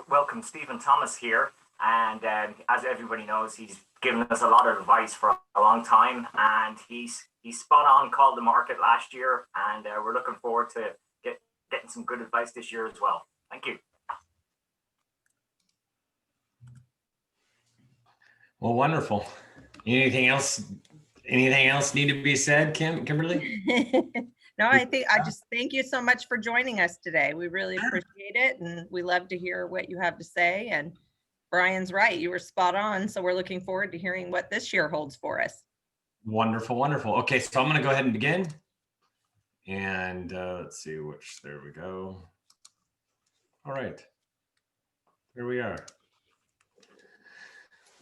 welcome Stephen Thomas here. And as everybody knows, he's given us a lot of advice for a long time, and he's spot on called the market last year, and we're looking forward to getting some good advice this year as well. Thank you. Well, wonderful. Anything else need to be said, Kimberly? No, I just thank you so much for joining us today. We really appreciate it, and we love to hear what you have to say. And Brian's right, you were spot on. So we're looking forward to hearing what this year holds for us. Wonderful, wonderful. Okay, so I'm going to go ahead and begin. And let's see there we go. All right, here we are.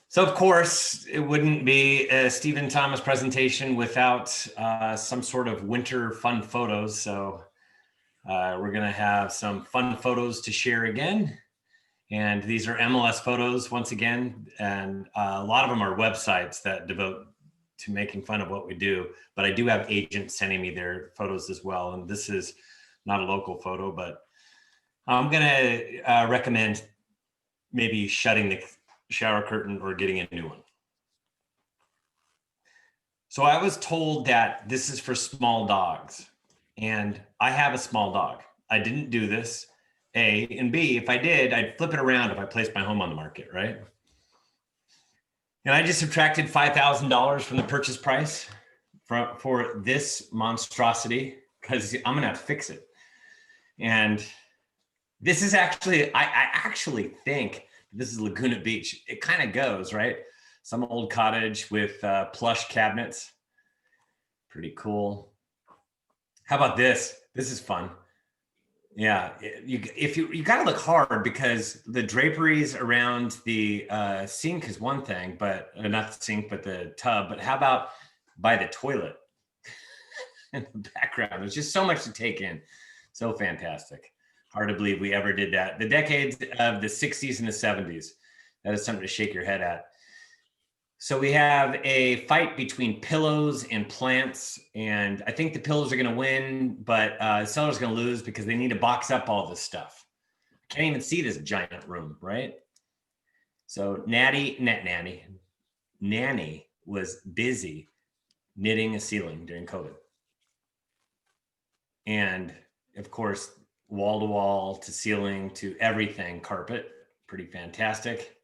So of course, it wouldn't be a Stephen Thomas presentation without some sort of winter fun photos. So we're gonna have some fun photos to share again. And these are MLS photos once again. And a lot of them are websites that devote to making fun of what we do. But I do have agents sending me their photos as well. And this is not a local photo, but I'm gonna recommend maybe shutting the shower curtain or getting a new one. So I was told that this is for small dogs, and I have a small dog. I didn't do this, A, and B, if I did, I'd flip it around if I placed my home on the market, right? And I just subtracted $5,000 from the purchase price for this monstrosity, because I'm gonna have to fix it. And this is actually, I actually think this is Laguna Beach. It kind of goes, right? Some old cottage with plush cabinets. Pretty cool. How about this? This is fun. Yeah, you gotta look hard, because the draperies around the sink is one thing, but not the sink, but the tub. But how about by the toilet in the background? There's just so much to take in. So fantastic. Hard to believe we ever did that. The decades of the 60s and the 70s. That is something to shake your head at. So we have a fight between pillows and plants. And I think the pillows are going to win, but the seller's going to lose because they need to box up all this stuff. I can't even see this giant room, right? So Nanny was busy knitting a ceiling during COVID. And of course, wall to wall to ceiling to everything, carpet, pretty fantastic.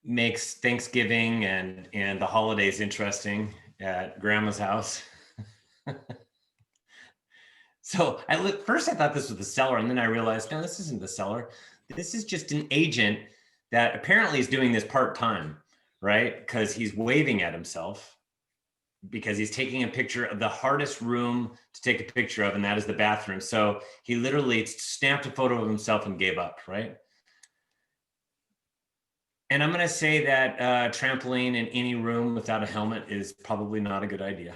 Makes Thanksgiving and the holidays interesting at grandma's house. So first I thought this was the seller, and then I realized, no, this isn't the seller. This is just an agent that apparently is doing this part-time, right? Because he's waving at himself, because he's taking a picture of the hardest room to take a picture of, and that is the bathroom. So he literally snapped a photo of himself and gave up, right? And I'm gonna say that trampoline in any room without a helmet is probably not a good idea.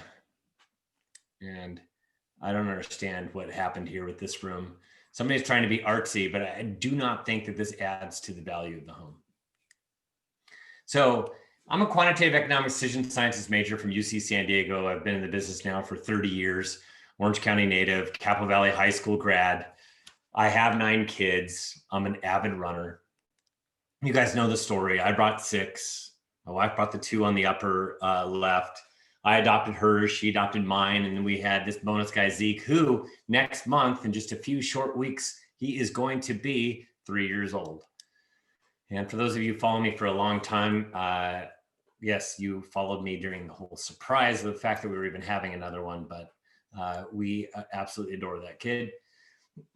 And I don't understand what happened here with this room. Somebody's trying to be artsy, but I do not think that this adds to the value of the home. So I'm a quantitative economic decision sciences major from UC San Diego. I've been in the business now for 30 years, Orange County native, Capital Valley High School grad. I have 9 kids. I'm an avid runner. You guys know the story. I brought 6. My wife brought the 2 on the upper left. I adopted hers, she adopted mine, and then we had this bonus guy, Zeke, who next month, in just a few short weeks, he is going to be 3 years old. And for those of you who follow me for a long time, yes, you followed me during the whole surprise of the fact that we were even having another one, but we absolutely adore that kid.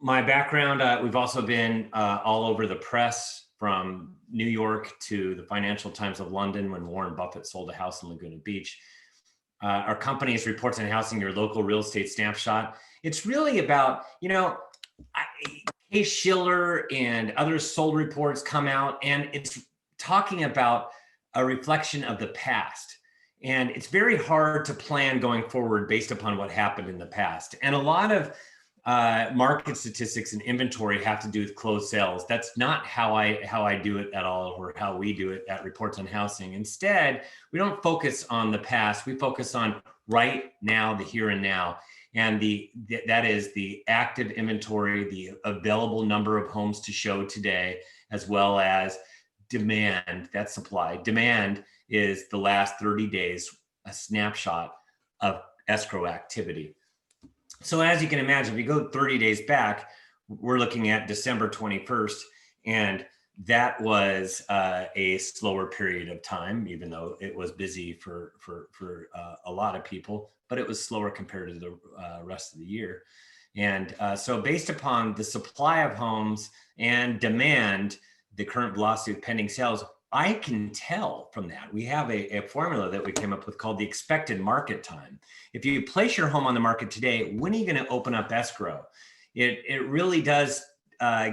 My background, we've also been all over the press, from New York to the Financial Times of London when Warren Buffett sold a house in Laguna Beach. Our company is Reports on Housing, your local real estate snapshot. It's really about, Case Shiller and other sold reports come out, and it's talking about a reflection of the past. And it's very hard to plan going forward based upon what happened in the past. And a lot of market statistics and inventory have to do with closed sales. That's not how I do it at all, or how we do it at Reports on Housing. Instead, we don't focus on the past. We focus on right now, the here and now. And that is the active inventory, the available number of homes to show today, as well as demand, that's supply. Demand is the last 30 days, a snapshot of escrow activity. So as you can imagine, if you go 30 days back, we're looking at December 21st, and that was a slower period of time, even though it was busy for a lot of people, but it was slower compared to the rest of the year. And so based upon the supply of homes and demand, the current velocity of pending sales, I can tell from that. We have a formula that we came up with called the expected market time. If you place your home on the market today, when are you going to open up escrow? It really does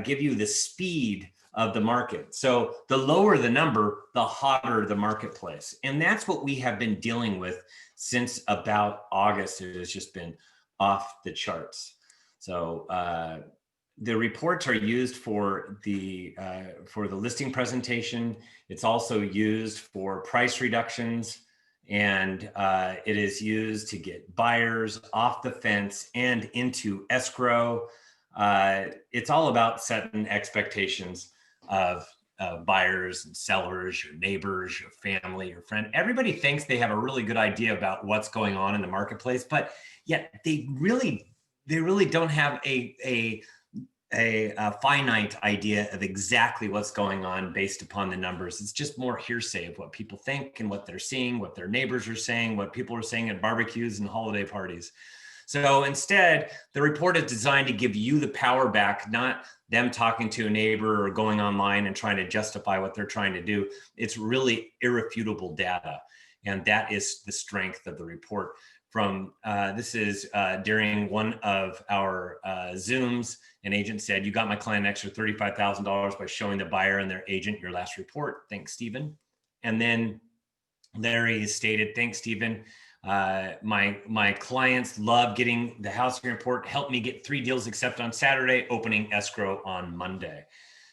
give you the speed of the market. So the lower the number, the hotter the marketplace. And that's what we have been dealing with since about August. It has just been off the charts. So the reports are used for the listing presentation. It's also used for price reductions, and it is used to get buyers off the fence and into escrow. It's all about setting expectations of buyers and sellers, your neighbors, your family, your friend. Everybody thinks they have a really good idea about what's going on in the marketplace, but yet they really don't have a finite idea of exactly what's going on based upon the numbers. It's just more hearsay of what people think and what they're seeing, what their neighbors are saying, what people are saying at barbecues and holiday parties. So instead, the report is designed to give you the power back, not them talking to a neighbor or going online and trying to justify what they're trying to do. It's really irrefutable data. And that is the strength of the report. From this is during one of our Zooms, an agent said, "You got my client an extra $35,000 by showing the buyer and their agent your last report. Thanks, Stephen." And then Larry stated, "Thanks, Stephen. My clients love getting the housing report. Helped me get 3 deals accepted on Saturday, opening escrow on Monday."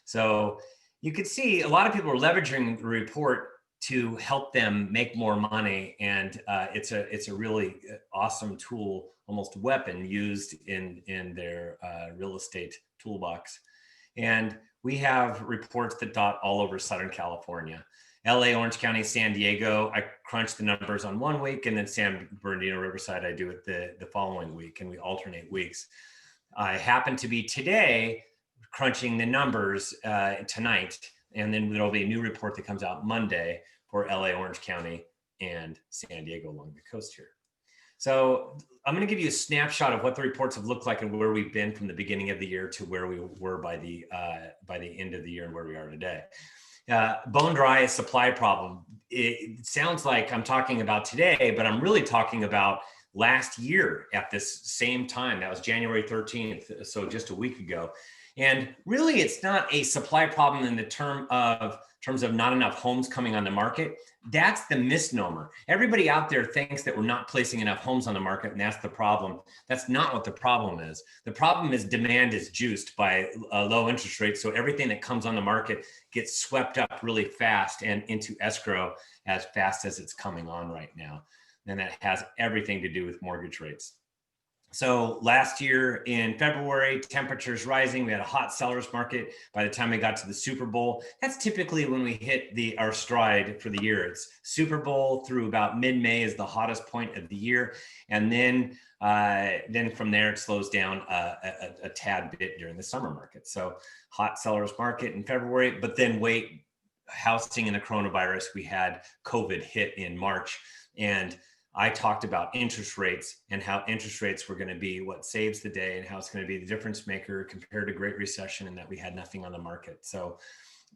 So you could see a lot of people are leveraging the report to help them make more money, and it's a really awesome tool, almost weapon used in their real estate toolbox. And we have reports that dot all over Southern California. LA, Orange County, San Diego, I crunch the numbers on one week, and then San Bernardino, Riverside, I do it the following week, and we alternate weeks. I happen to be today crunching the numbers tonight, and then there'll be a new report that comes out Monday for LA, Orange County, and San Diego along the coast here. So I'm going to give you a snapshot of what the reports have looked like and where we've been from the beginning of the year to where we were by the end of the year and where we are today. Bone dry supply problem. It sounds like I'm talking about today, but I'm really talking about last year at this same time. That was January 13th, so just a week ago. And really, it's not a supply problem in the terms of not enough homes coming on the market. That's the misnomer. Everybody out there thinks that we're not placing enough homes on the market, and that's the problem. That's not what the problem is. The problem is demand is juiced by low interest rates, so everything that comes on the market gets swept up really fast and into escrow as fast as it's coming on right now. And that has everything to do with mortgage rates. So last year in February, temperatures rising. We had a hot seller's market. By the time we got to the Super Bowl, that's typically when we hit our stride for the year. It's Super Bowl through about mid-May is the hottest point of the year, and then from there it slows down a tad bit during the summer market. So hot seller's market in February, but then wait, housing and the coronavirus. We had COVID hit in March, and I talked about interest rates and how interest rates were going to be what saves the day and how it's going to be the difference maker compared to Great Recession, and that we had nothing on the market. So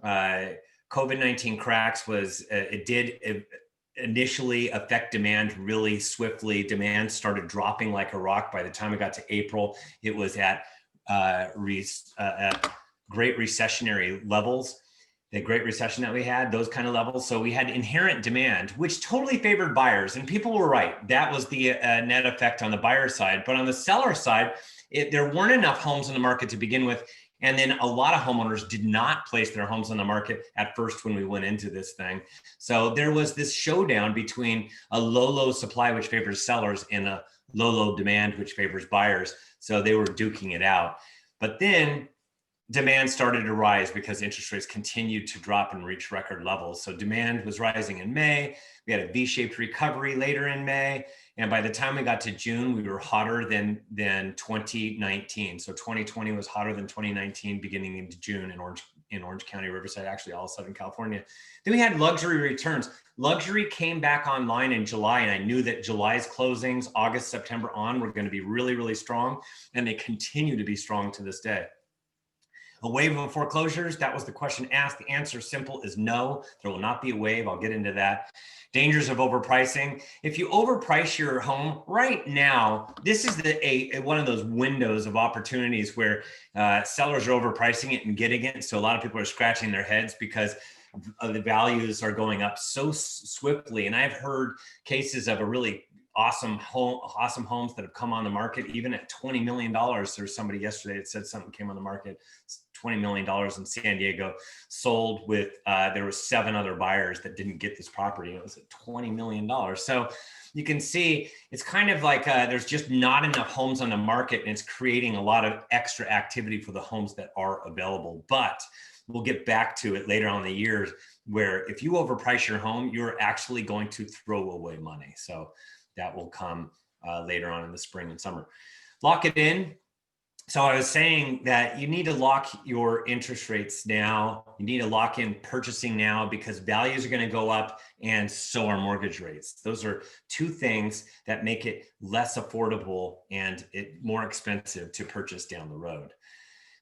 COVID-19 cracks it did initially affect demand really swiftly. Demand started dropping like a rock. By the time it got to April, it was at Great Recessionary levels. The Great Recession that we had, those kind of levels. So we had inherent demand, which totally favored buyers. And people were right. That was the net effect on the buyer side. But on the seller side, there weren't enough homes in the market to begin with. And then a lot of homeowners did not place their homes on the market at first when we went into this thing. So there was this showdown between a low supply, which favors sellers, and a low demand, which favors buyers. So they were duking it out. But then demand started to rise because interest rates continued to drop and reach record levels. So demand was rising in May. We had a V-shaped recovery later in May. And by the time we got to June, we were hotter than 2019. So 2020 was hotter than 2019 beginning into June in Orange County, Riverside, actually all of Southern California. Then we had luxury returns. Luxury came back online in July, and I knew that July's closings, August, September on, were going to be really, really strong, and they continue to be strong to this day. A wave of foreclosures, that was the question asked. The answer simple is no, there will not be a wave. I'll get into that. Dangers of overpricing. If you overprice your home right now, this is one of those windows of opportunities where sellers are overpricing it and getting it. So a lot of people are scratching their heads because the values are going up so swiftly. And I've heard cases of a really awesome homes that have come on the market, even at $20 million. There's somebody yesterday that said something came on the market, $20 million in San Diego, sold with, there were 7 other buyers that didn't get this property. It was at $20 million. So you can see it's kind of like there's just not enough homes on the market, and it's creating a lot of extra activity for the homes that are available. But we'll get back to it later on in the year, where if you overprice your home, you're actually going to throw away money. So that will come later on in the spring and summer. Lock it in. So I was saying that you need to lock your interest rates now. You need to lock in purchasing now, because values are going to go up, and so are mortgage rates. Those are 2 things that make it less affordable and more expensive to purchase down the road.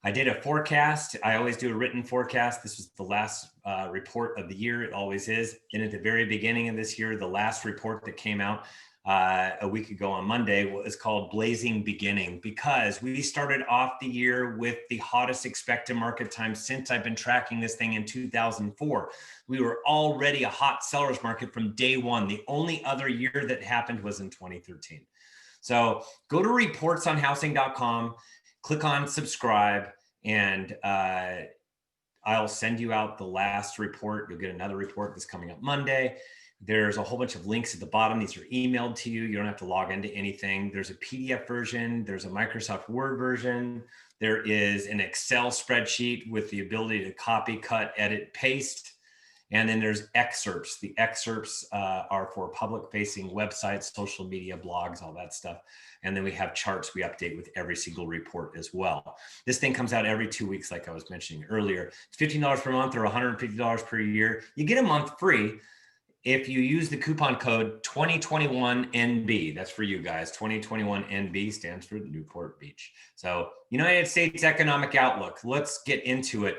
I did a forecast. I always do a written forecast. This was the last report of the year. It always is. And at the very beginning of this year, the last report that came out a week ago on Monday was called Blazing Beginning, because we started off the year with the hottest expected market time since I've been tracking this thing in 2004. We were already a hot seller's market from day one. The only other year that happened was in 2013. So go to reportsonhousing.com, click on subscribe, and I'll send you out the last report. You'll get another report that's coming up Monday. There's a whole bunch of links at the bottom. These are emailed to you. You don't have to log into anything. There's a PDF version. There's a Microsoft Word version. There is an Excel spreadsheet with the ability to copy, cut, edit, paste. And then there's excerpts. The excerpts are for public-facing websites, social media, blogs, all that stuff. And then we have charts we update with every single report as well. This thing comes out every 2 weeks, like I was mentioning earlier. It's $15 per month or $150 per year. You get a month free if you use the coupon code 2021NB. That's for you guys. 2021NB stands for Newport Beach. So United States Economic Outlook. Let's get into it.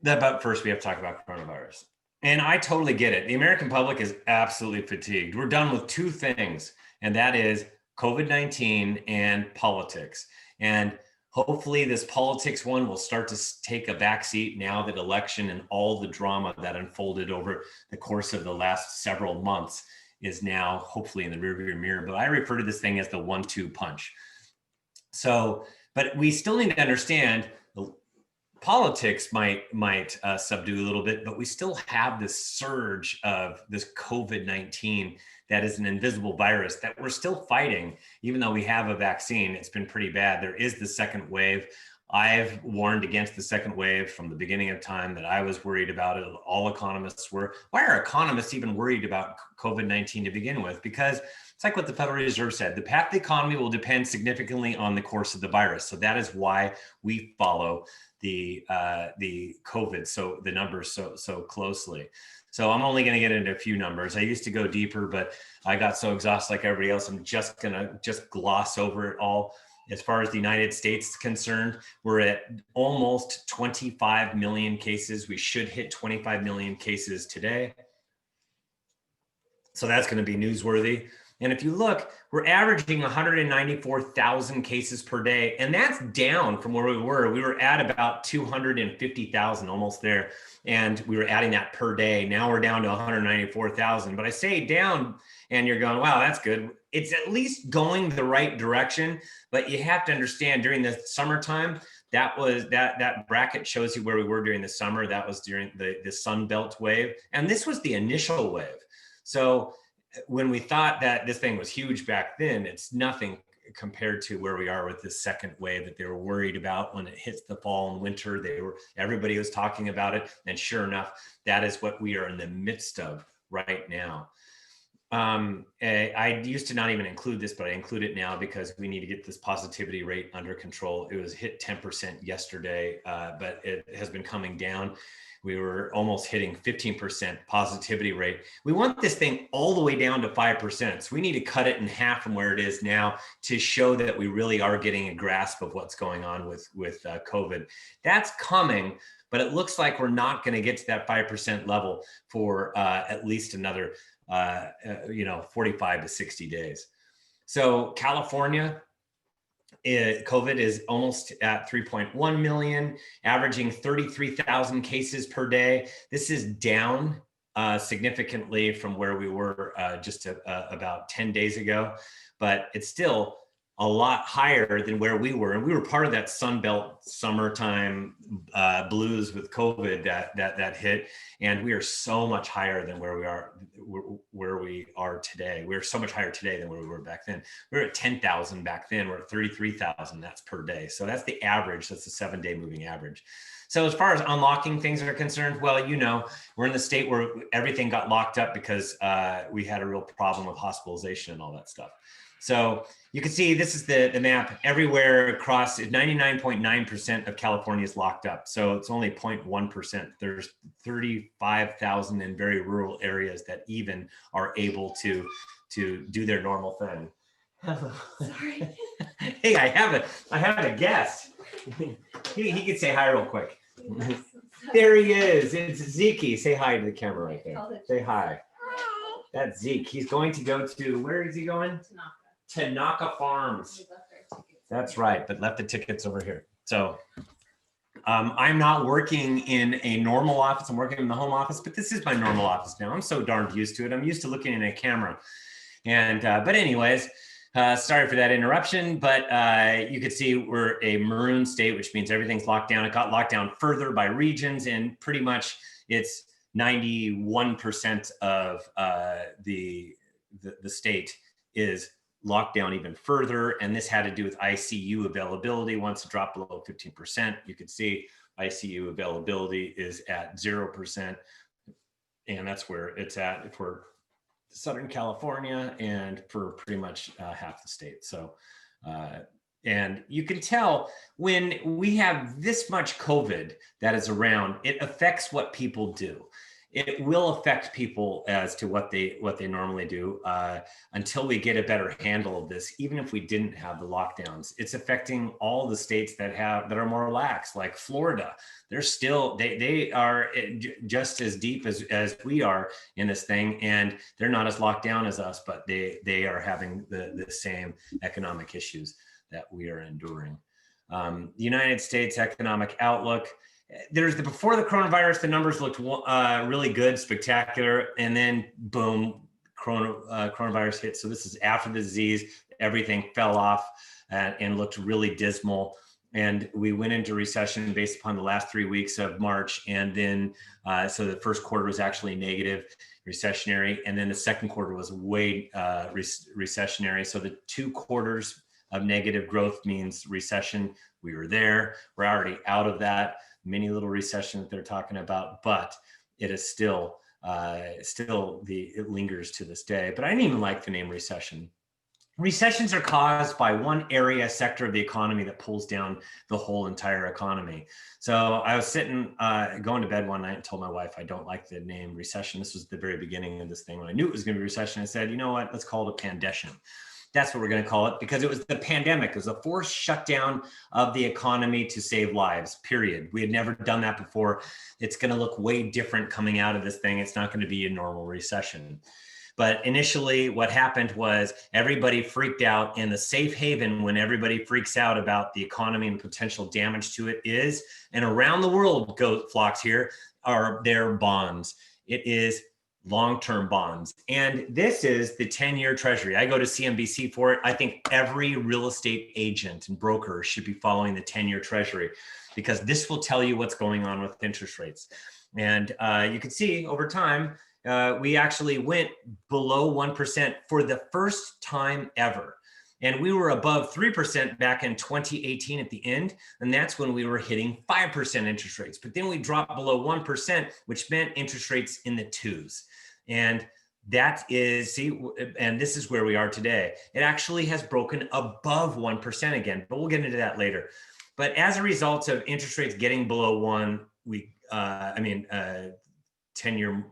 But first, we have to talk about coronavirus. And I totally get it. The American public is absolutely fatigued. We're done with 2 things, and that is COVID-19 and politics. And hopefully this politics one will start to take a backseat now that election and all the drama that unfolded over the course of the last several months is now hopefully in the rearview mirror. But I refer to this thing as the 1-2 punch. So, but we still need to understand politics might subdue a little bit, but we still have this surge of this COVID-19 that is an invisible virus that we're still fighting, even though we have a vaccine. It's been pretty bad. There is the second wave. I've warned against the second wave from the beginning of time, that I was worried about it. All economists were. Why are economists even worried about COVID-19 to begin with? Because it's like what the Federal Reserve said, the path of the economy will depend significantly on the course of the virus. So that is why we follow the COVID, so the numbers so closely. So I'm only going to get into a few numbers. I used to go deeper, but I got so exhausted like everybody else. I'm just going to gloss over it all. As far as the United States is concerned, we're at almost 25 million cases. We should hit 25 million cases today. So that's going to be newsworthy. And if you look, we're averaging 194,000 cases per day, and that's down from where we were. We were at about 250,000, almost there, and we were adding that per day. Now we're down to 194,000. But I say down, and you're going, wow, that's good. It's at least going the right direction, but you have to understand during the summertime, that was that bracket shows you where we were during the summer. That was during the Sun Belt wave, and this was the initial wave. So when we thought that this thing was huge back then, it's nothing compared to where we are with this second wave that they were worried about when it hits the fall and winter. Everybody was talking about it. And sure enough, that is what we are in the midst of right now. I used to not even include this, but I include it now because we need to get this positivity rate under control. It was hit 10% yesterday, but it has been coming down. We were almost hitting 15% positivity rate. We want this thing all the way down to 5%. So we need to cut it in half from where it is now to show that we really are getting a grasp of what's going on with COVID. That's coming, but it looks like we're not going to get to that 5% level for at least another 45 to 60 days. So California, COVID is almost at 3.1 million, averaging 33,000 cases per day. This is down significantly from where we were just about 10 days ago, but it's still a lot higher than where we were. And we were part of that Sunbelt summertime blues with COVID that hit. And we are so much higher than where we are today. We're so much higher today than where we were back then. We were at 10,000 back then. We're at 33,000. That's per day. So that's the average. That's the 7-day moving average. So as far as unlocking things are concerned, well, we're in the state where everything got locked up because we had a real problem with hospitalization and all that stuff. So you can see this is the map everywhere across. 99.9% of California is locked up. So it's only 0.1%. There's 35,000 in very rural areas that even are able to do their normal thing. Sorry. Hey, I have a guest. He can say hi real quick. There he is. It's Zeke. Say hi to the camera right there. Say hi. That's Zeke. He's going to go to, where is he going? Tanaka Farms. That's right, but left the tickets over here. So I'm not working in a normal office. I'm working in the home office, but this is my normal office now. I'm so darned used to it. I'm used to looking in a camera. And but anyways, sorry for that interruption, but you can see we're a maroon state, which means everything's locked down. It got locked down further by regions, and pretty much it's 91% of the state is locked down even further. And this had to do with ICU availability. Once it dropped below 15%, you could see ICU availability is at 0%. And that's where it's at for Southern California and for pretty much half the state. So, and you can tell when we have this much COVID that is around, it affects what people do. It will affect people as to what they normally do until we get a better handle of this. Even if we didn't have the lockdowns, it's affecting all the states that are more lax, like Florida. They're still they are just as deep as we are in this thing, and they're not as locked down as us, but they are having the same economic issues that we are enduring. The United States economic outlook. There's before the coronavirus, the numbers looked really good, spectacular, and then boom, coronavirus hit. So this is after the disease, everything fell off and looked really dismal. And we went into recession based upon the last 3 weeks of March. And then, so the first quarter was actually negative, recessionary. And then the second quarter was way recessionary. So the 2 quarters of negative growth means recession. We were there. We're already out of that mini little recession that they're talking about, but it is still it lingers to this day. But I didn't even like the name recession. Recessions are caused by one area, sector of the economy that pulls down the whole entire economy. So I was sitting, going to bed one night and told my wife, I don't like the name recession. This was the very beginning of this thing. When I knew it was going to be recession, I said, you know what, let's call it a pandestion. That's what we're going to call it, because it was the pandemic. It was a forced shutdown of the economy to save lives, period. We had never done that before. It's going to look way different coming out of this thing. It's not going to be a normal recession. But initially what happened was everybody freaked out, and the safe haven when everybody freaks out about the economy and potential damage to it is, and around the world flocks here, are their bonds. It is long-term bonds. And this is the 10-year treasury. I go to CNBC for it. I think every real estate agent and broker should be following the 10-year treasury, because this will tell you what's going on with interest rates. And you can see over time, we actually went below 1% for the first time ever. And we were above 3% back in 2018 at the end. And that's when we were hitting 5% interest rates. But then we dropped below 1%, which meant interest rates in the twos. And that is, see, and this is where we are today. It actually has broken above 1% again, but we'll get into that later. But as a result of interest rates getting below one, 10-year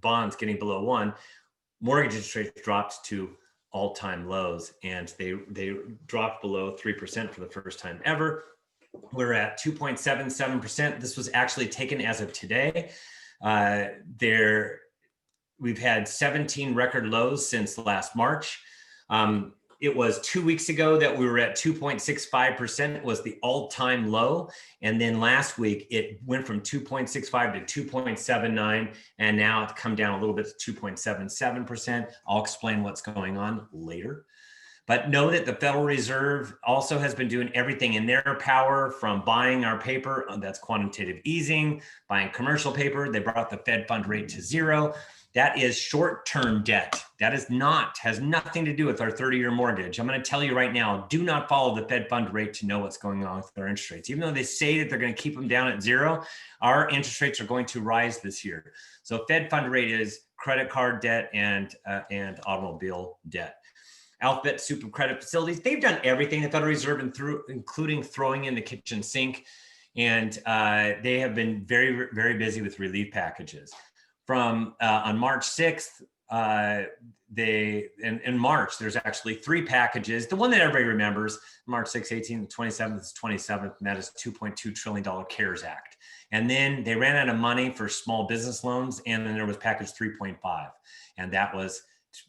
bonds getting below one, mortgage interest rates dropped to all-time lows, and they dropped below 3% for the first time ever. We're at 2.77%. This was actually taken as of today. We've had 17 record lows since last March. It was 2 weeks ago that we were at 2.65% was the all-time low. And then last week, it went from 2.65 to 2.79. And now it's come down a little bit to 2.77%. I'll explain what's going on later. But know that the Federal Reserve also has been doing everything in their power, from buying our paper, that's quantitative easing, buying commercial paper. They brought the Fed fund rate to zero. That is short-term debt. That has nothing to do with our 30-year mortgage. I'm going to tell you right now, do not follow the Fed fund rate to know what's going on with their interest rates. Even though they say that they're going to keep them down at zero, our interest rates are going to rise this year. So Fed fund rate is credit card debt and automobile debt. Alphabet Soup of credit facilities, they've done everything, the Federal Reserve, including throwing in the kitchen sink. And they have been very, very busy with relief packages. From on March 6th, in March, there's actually 3 packages. The one that everybody remembers, March 6th, 18th, 27th is 27th, and that is $2.2 trillion CARES Act. And then they ran out of money for small business loans, and then there was package 3.5, and that was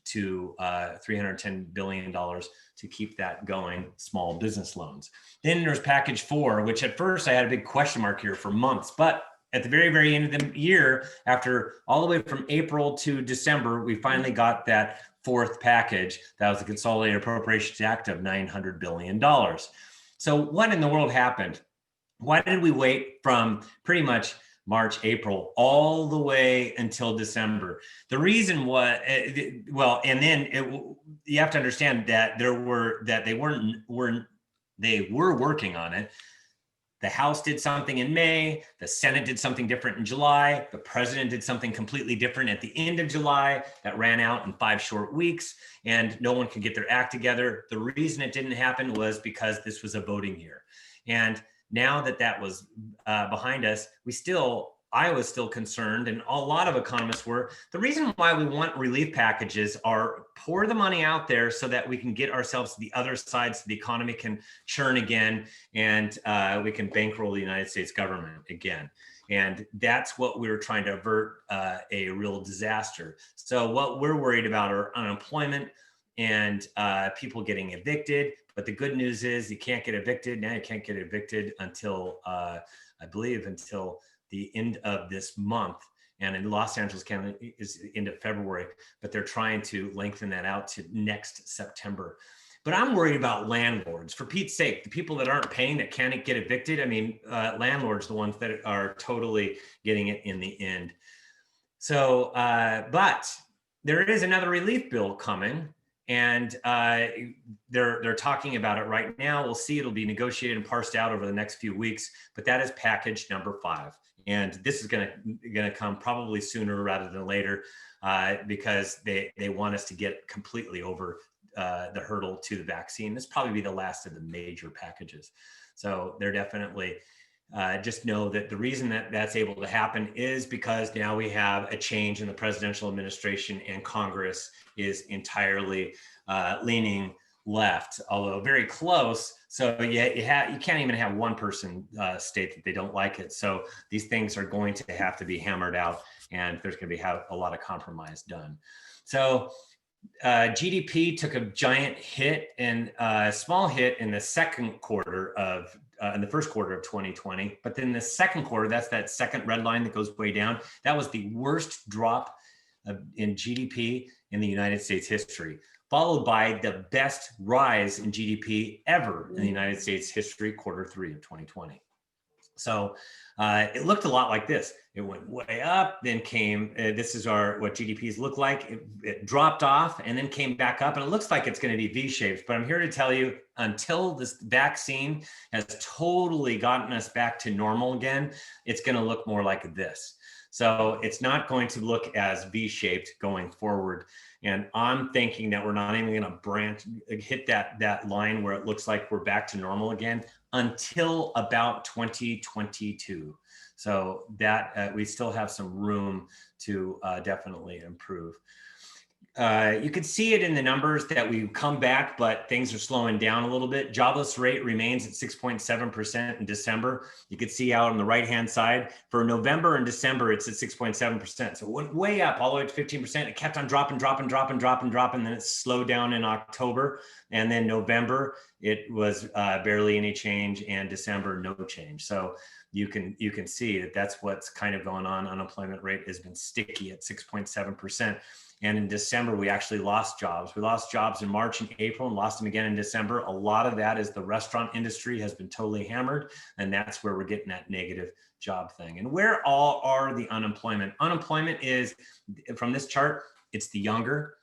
to $310 billion to keep that going, small business loans. Then there's package 4, which at first I had a big question mark here for months, but at the very, very end of the year, after all the way from April to December, we finally got that 4th package. That was the Consolidated Appropriations Act of $900 billion. So what in the world happened? Why did we wait from pretty much March, April, all the way until December? The reason was, you have to understand that they were working on it. The House did something in May, the Senate did something different in July, the president did something completely different at the end of July that ran out in 5 short weeks, and no one could get their act together. The reason it didn't happen was because this was a voting year. And now that that was behind us, I was still concerned, and a lot of economists were. The reason why we want relief packages are pour the money out there so that we can get ourselves to the other side so the economy can churn again, and we can bankroll the United States government again. And that's what we were trying to avert, a real disaster. So what we're worried about are unemployment and people getting evicted. But the good news is you can't get evicted. Now you can't get evicted until, I believe, until the end of this month. And in Los Angeles County is the end of February, but they're trying to lengthen that out to next September. But I'm worried about landlords. For Pete's sake, the people that aren't paying, that can't get evicted, I mean, landlords, the ones that are totally getting it in the end. So, but there is another relief bill coming, and they're talking about it right now. We'll see. It'll be negotiated and parsed out over the next few weeks, but that is package number 5. And this is going to come probably sooner rather than later, because they want us to get completely over the hurdle to the vaccine. This will probably be the last of the major packages. So they're definitely, just know that the reason that that's able to happen is because now we have a change in the presidential administration, and Congress is entirely leaning left, although very close. So yeah, you can't even have one person state that they don't like it. So these things are going to have to be hammered out, and there's going to be a lot of compromise done. So GDP took a giant hit and a small hit in the second quarter of in the first quarter of 2020, but then the second quarter, that's that second red line that goes way down. That was the worst drop in GDP in the United States history, followed by the best rise in GDP ever in the United States history, quarter 3 of 2020. So it looked a lot like this. It went way up, then came, this is what GDPs look like. It dropped off and then came back up, and it looks like it's going to be V-shaped. But I'm here to tell you, until this vaccine has totally gotten us back to normal again, it's going to look more like this. So it's not going to look as V-shaped going forward. And I'm thinking that we're not even going to hit that line where it looks like we're back to normal again until about 2022. So that we still have some room to definitely improve. You can see it in the numbers that we've come back, but things are slowing down a little bit. Jobless rate remains at 6.7% in December. You can see out on the right-hand side for November and December, it's at 6.7%. So it went way up all the way to 15%. It kept on dropping. Then it slowed down in October. And then November, it was barely any change, and December, no change. So you can see that that's what's kind of going on. Unemployment rate has been sticky at 6.7%. And in December, we actually lost jobs. We lost jobs in March and April and lost them again in December. A lot of that is the restaurant industry has been totally hammered. And that's where we're getting that negative job thing. And where all are the unemployment? Unemployment is, from this chart, it's the younger.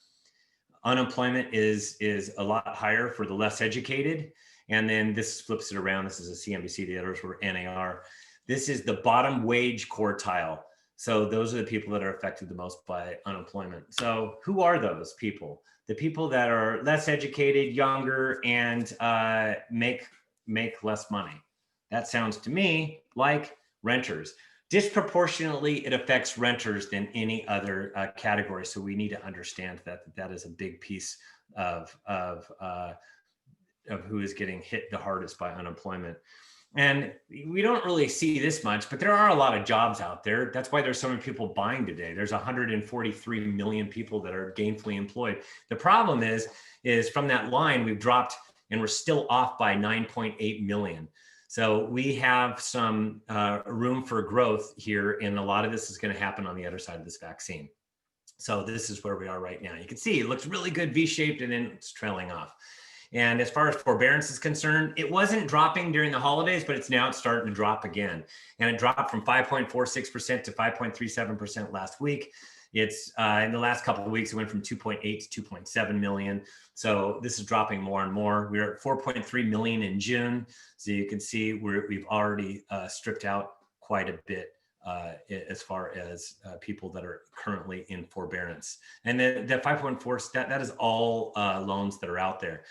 Unemployment is a lot higher for the less educated. And then this flips it around. This is a CNBC, the others were NAR. This is the bottom wage quartile. So those are the people that are affected the most by unemployment. So who are those people? The people that are less educated, younger, and make less money. That sounds to me like renters. Disproportionately, it affects renters than any other category. So we need to understand that is a big piece of who is getting hit the hardest by unemployment. And we don't really see this much, but there are a lot of jobs out there. That's why there's so many people buying today. There's 143 million people that are gainfully employed. The problem is from that line, we've dropped and we're still off by 9.8 million. So we have some room for growth here. And a lot of this is going to happen on the other side of this vaccine. So this is where we are right now. You can see it looks really good, V-shaped, and then it's trailing off. And as far as forbearance is concerned, it wasn't dropping during the holidays, but it's starting to drop again. And it dropped from 5.46% to 5.37% last week. It's in the last couple of weeks, it went from 2.8 to 2.7 million. So this is dropping more and more. We're at 4.3 million in June. So you can see we've already stripped out quite a bit as far as people that are currently in forbearance. And the 5.4, that is all loans that are out there.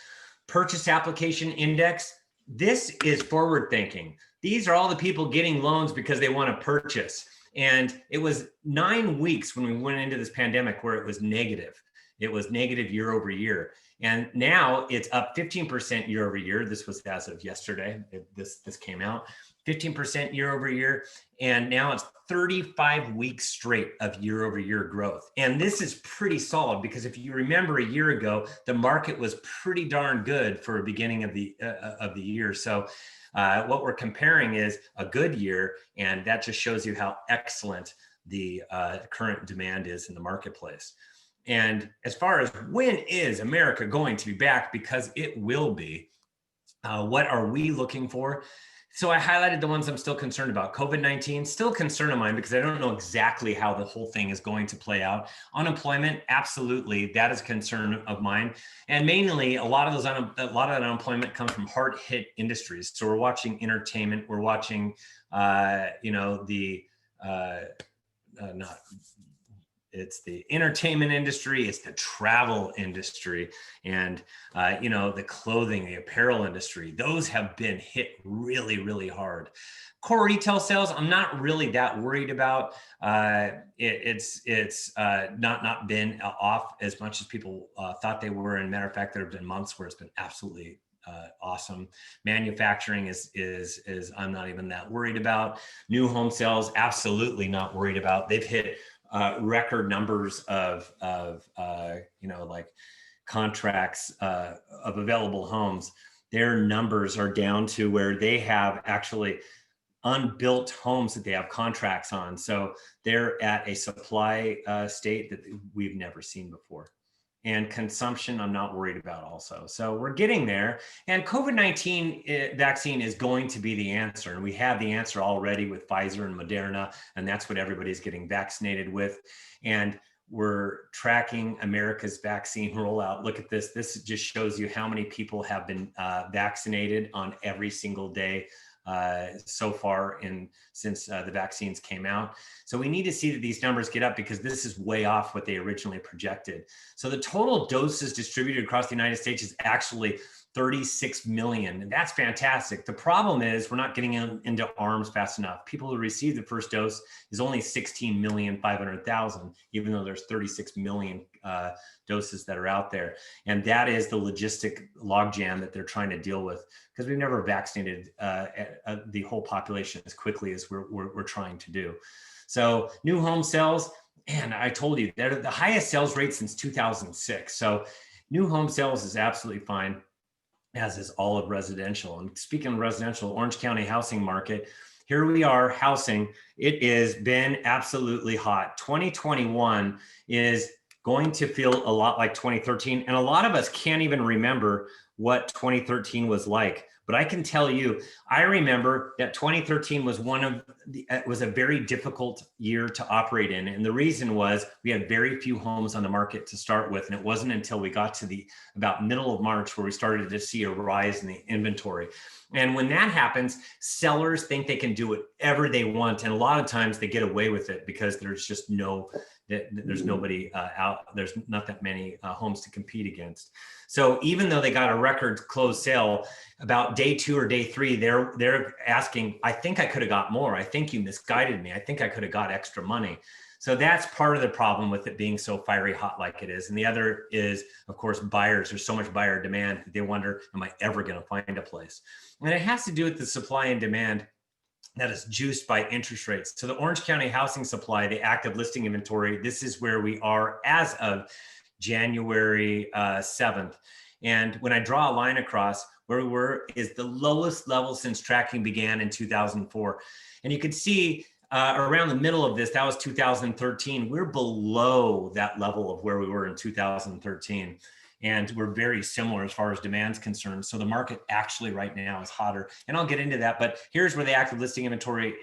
Purchase application index, this is forward thinking. These are all the people getting loans because they want to purchase. And it was 9 weeks when we went into this pandemic where it was negative. It was negative year over year. And now it's up 15% year over year. This was as of yesterday. This came out. 15% year over year. And now it's 35 weeks straight of year over year growth. And this is pretty solid because if you remember a year ago, the market was pretty darn good for a beginning of the year. So what we're comparing is a good year. And that just shows you how excellent the current demand is in the marketplace. And as far as when is America going to be back, because it will be, what are we looking for? So I highlighted the ones I'm still concerned about. COVID-19, still a concern of mine because I don't know exactly how the whole thing is going to play out. Unemployment, absolutely, that is a concern of mine. And mainly, a lot of that unemployment comes from hard-hit industries. So we're watching entertainment, we're watching, it's the entertainment industry, it's the travel industry, and the clothing, the apparel industry. Those have been hit really, really hard. Core retail sales, I'm not really that worried about. It's not been off as much as people thought they were. And matter of fact, there have been months where it's been absolutely awesome. Manufacturing is I'm not even that worried about. New home sales, absolutely not worried about. They've hit record numbers of contracts of available homes. Their numbers are down to where they have actually unbuilt homes that they have contracts on. So they're at a supply state that we've never seen before. and consumption, I'm not worried about also. So we're getting there. And COVID-19 vaccine is going to be the answer. And we have the answer already with Pfizer and Moderna, and that's what everybody's getting vaccinated with. And we're tracking America's vaccine rollout. Look at this. This just shows you how many people have been vaccinated on every single day so far since the vaccines came out. So we need to see that these numbers get up, because this is way off what they originally projected. So the total doses distributed across the United States is actually 36 million, and that's fantastic. The problem is we're not getting into arms fast enough. People who received the first dose is only 16,500,000, even though there's 36 million doses that are out there. And that is the logistic logjam that they're trying to deal with, because we've never vaccinated the whole population as quickly as we're trying to do. So new home sales, and I told you, they're the highest sales rate since 2006. So new home sales is absolutely fine, as is all of residential. And speaking of residential, Orange County housing market, here we are, housing. It has been absolutely hot. 2021 is going to feel a lot like 2013. And a lot of us can't even remember what 2013 was like. But I can tell you, I remember that 2013 was was a very difficult year to operate in. And the reason was we had very few homes on the market to start with. And it wasn't until we got to about middle of March where we started to see a rise in the inventory. And when that happens, sellers think they can do whatever they want. And a lot of times they get away with it because there's just there's nobody out, there's not that many homes to compete against. So even though they got a record closed sale, about day 2 or day 3, they're asking, I think I could have got more. I think you misguided me. I think I could have got extra money. So that's part of the problem with it being so fiery hot like it is. And the other is, of course, buyers. There's so much buyer demand that they wonder, am I ever going to find a place? And it has to do with the supply and demand that is juiced by interest rates. So the Orange County housing supply, the active listing inventory, this is where we are as of January 7th. And when I draw a line across, where we were is the lowest level since tracking began in 2004. And you can see around the middle of this, that was 2013. We're below that level of where we were in 2013. And we're very similar as far as demand's concerned. So the market actually right now is hotter. And I'll get into that, but here's where the active listing inventory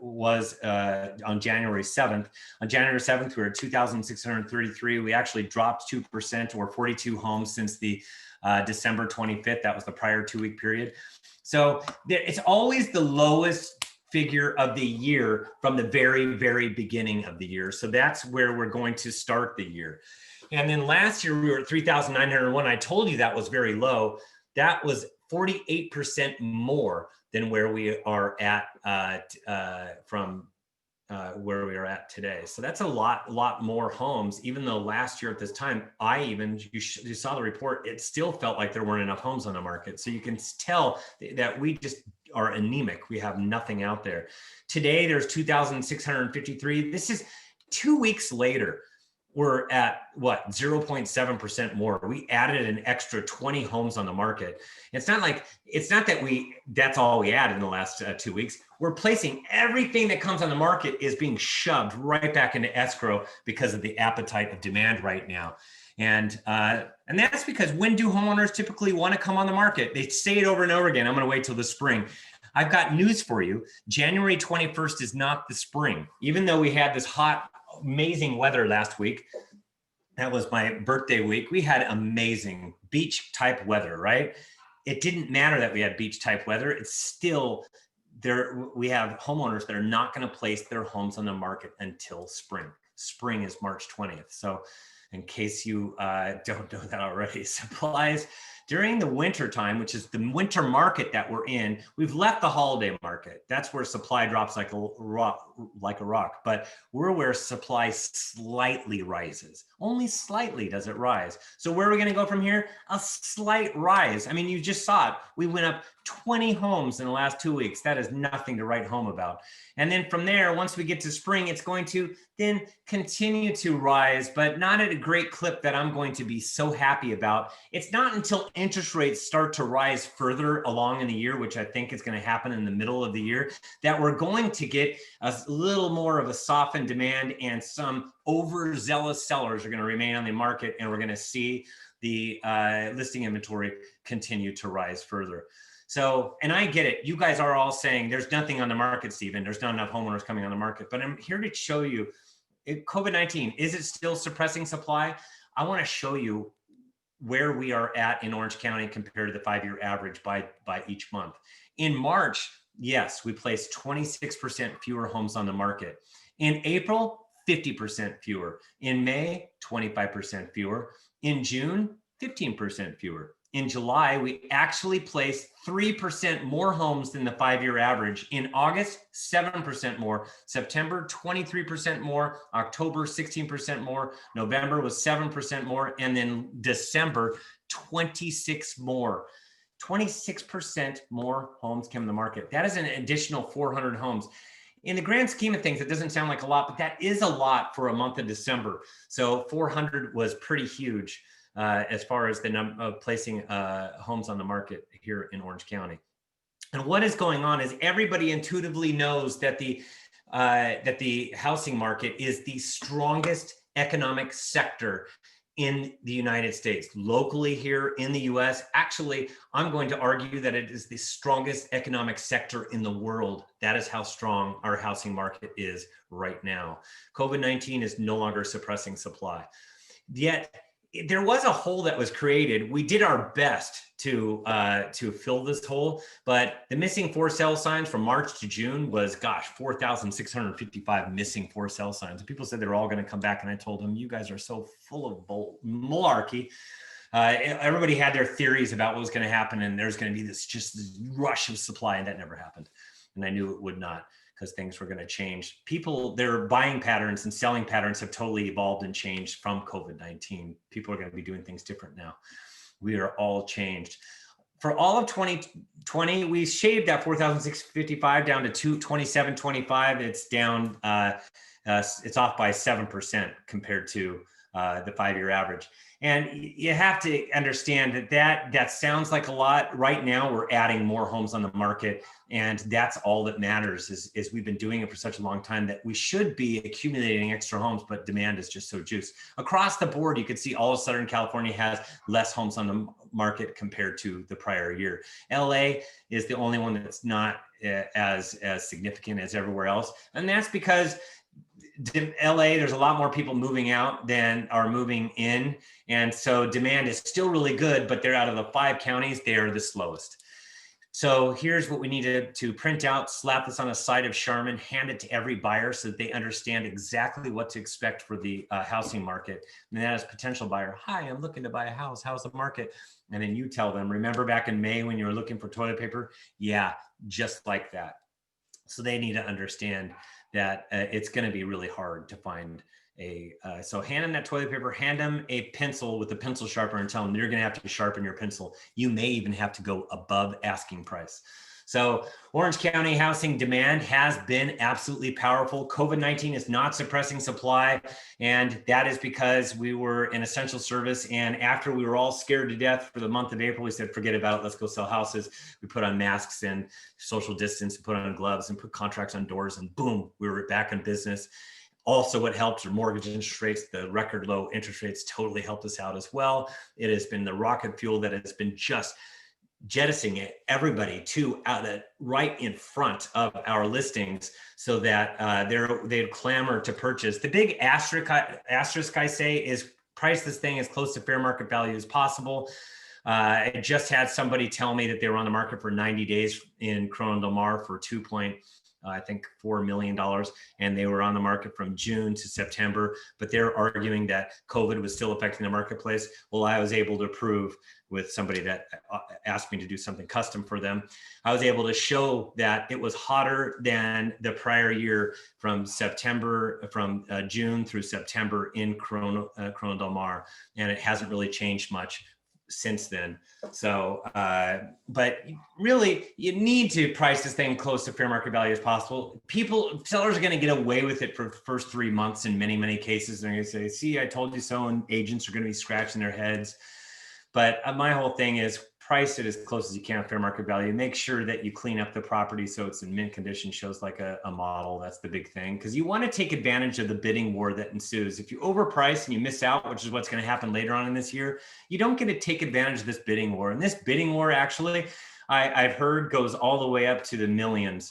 was on January 7th. On January 7th, we were at 2,633. We actually dropped 2% or 42 homes since the December 25th. That was the prior 2-week period. So it's always the lowest figure of the year from the very, very beginning of the year. So that's where we're going to start the year. And then last year we were at 3,901. I told you that was very low. That was 48% more than where we are at from where we are at today. So that's a lot more homes, even though last year at this time, you saw the report, it still felt like there weren't enough homes on the market. So you can tell that we just are anemic. We have nothing out there. Today, there's 2,653. This is 2 weeks later. We're at what, 0.7% more. We added an extra 20 homes on the market. It's not that that's all we added in the last 2 weeks. We're placing everything that comes on the market is being shoved right back into escrow because of the appetite of demand right now. And that's because when do homeowners typically want to come on the market? They say it over and over again. I'm going to wait till the spring. I've got news for you. January 21st is not the spring. Even though we had this hot, amazing weather last week. That was my birthday week. We had amazing beach type weather, right? It didn't matter that we had beach type weather. It's still there. We have homeowners that are not going to place their homes on the market until spring. Spring is March 20th. So in case you don't know that already, supplies during the winter time, which is the winter market that we're in, we've left the holiday market. That's where supply drops like a rock, but we're where supply slightly rises. Only slightly does it rise. So where are we going to go from here? A slight rise. I mean, you just saw it. We went up 20 homes in the last 2 weeks. That is nothing to write home about. And then from there, once we get to spring, it's going to then continue to rise, but not at a great clip that I'm going to be so happy about. It's not until interest rates start to rise further along in the year, which I think is going to happen in the middle of the year, that we're going to get a little more of a softened demand, and some overzealous sellers are going to remain on the market, and we're going to see the listing inventory continue to rise further. So, and I get it. You guys are all saying there's nothing on the market, Stephen. There's not enough homeowners coming on the market. But I'm here to show you, COVID-19, is it still suppressing supply? I want to show you where we are at in Orange County compared to the 5-year average by each month. In March, yes, we placed 26% fewer homes on the market. In April, 50% fewer. In May, 25% fewer. In June, 15% fewer. In July, we actually placed 3% more homes than the 5-year average. In August, 7% more. September, 23% more. October, 16% more. November was 7% more. And then December, 26 more. 26% more homes came to the market. That is an additional 400 homes. In the grand scheme of things, it doesn't sound like a lot, but that is a lot for a month of December. So 400 was pretty huge as far as the number of placing homes on the market here in Orange County. And what is going on is everybody intuitively knows that the housing market is the strongest economic sector in the United States. Locally here in the US, actually, I'm going to argue that it is the strongest economic sector in the world. That is how strong our housing market is right now. COVID-19 is no longer suppressing supply. Yet, there was a hole that was created. We did our best to fill this hole, but the missing for sale signs from March to June was, 4,655 missing for sale signs. And people said they were all going to come back, and I told them, you guys are so full of malarkey. Everybody had their theories about what was going to happen, and there's going to be this rush of supply, and that never happened. And I knew it would not, because things were going to change. People, their buying patterns and selling patterns have totally evolved and changed from COVID-19. People are going to be doing things different now. We are all changed. For all of 2020, we shaved that 4,655 down to 227.25. It's down, it's off by 7% compared to the 5-year average. And you have to understand that sounds like a lot. Right now, we're adding more homes on the market, and that's all that matters. Is we've been doing it for such a long time that we should be accumulating extra homes, but demand is just so juiced. Across the board, you can see all of Southern California has less homes on the market compared to the prior year. LA is the only one that's not as significant as everywhere else, and that's because LA, there's a lot more people moving out than are moving in. And so demand is still really good, but they're out of the 5 counties, they are the slowest. So here's what we need to print out, slap this on a side of Charmin, hand it to every buyer so that they understand exactly what to expect for the housing market. And that is potential buyer, hi, I'm looking to buy a house, how's the market? And then you tell them, remember back in May when you were looking for toilet paper? Yeah, just like that. So they need to understand that it's going to be really hard to find so hand them that toilet paper, hand them a pencil with a pencil sharpener and tell them you're going to have to sharpen your pencil. You may even have to go above asking price. So Orange County housing demand has been absolutely powerful. COVID-19 is not suppressing supply, and that is because we were an essential service. And after we were all scared to death for the month of April, we said, forget about it, let's go sell houses. We put on masks and social distance, and put on gloves and put contracts on doors, and boom, we were back in business. Also, what helps are mortgage interest rates. The record low interest rates totally helped us out as well. It has been the rocket fuel that has been just jettisoning everybody right in front of our listings, so that they'd clamor to purchase. The big asterisk I say is price this thing as close to fair market value as possible. I just had somebody tell me that they were on the market for 90 days in Corona Del Mar for $4 million, and they were on the market from June to September, but they're arguing that COVID was still affecting the marketplace. Well, I was able to prove with somebody that asked me to do something custom for them. I was able to show that it was hotter than the prior year from June through September in Corona Del Mar, and it hasn't really changed much since then. So, but really you need to price this thing close to fair market value as possible. Sellers are going to get away with it for the first 3 months in many, many cases. They're going to say, see, I told you so. And agents are going to be scratching their heads. But my whole thing is price it as close as you can fair market value. Make sure that you clean up the property so it's in mint condition, shows like a model. That's the big thing, because you want to take advantage of the bidding war that ensues. If you overprice and you miss out, which is what's going to happen later on in this year, you don't get to take advantage of this bidding war. And this bidding war, actually, I've heard goes all the way up to the millions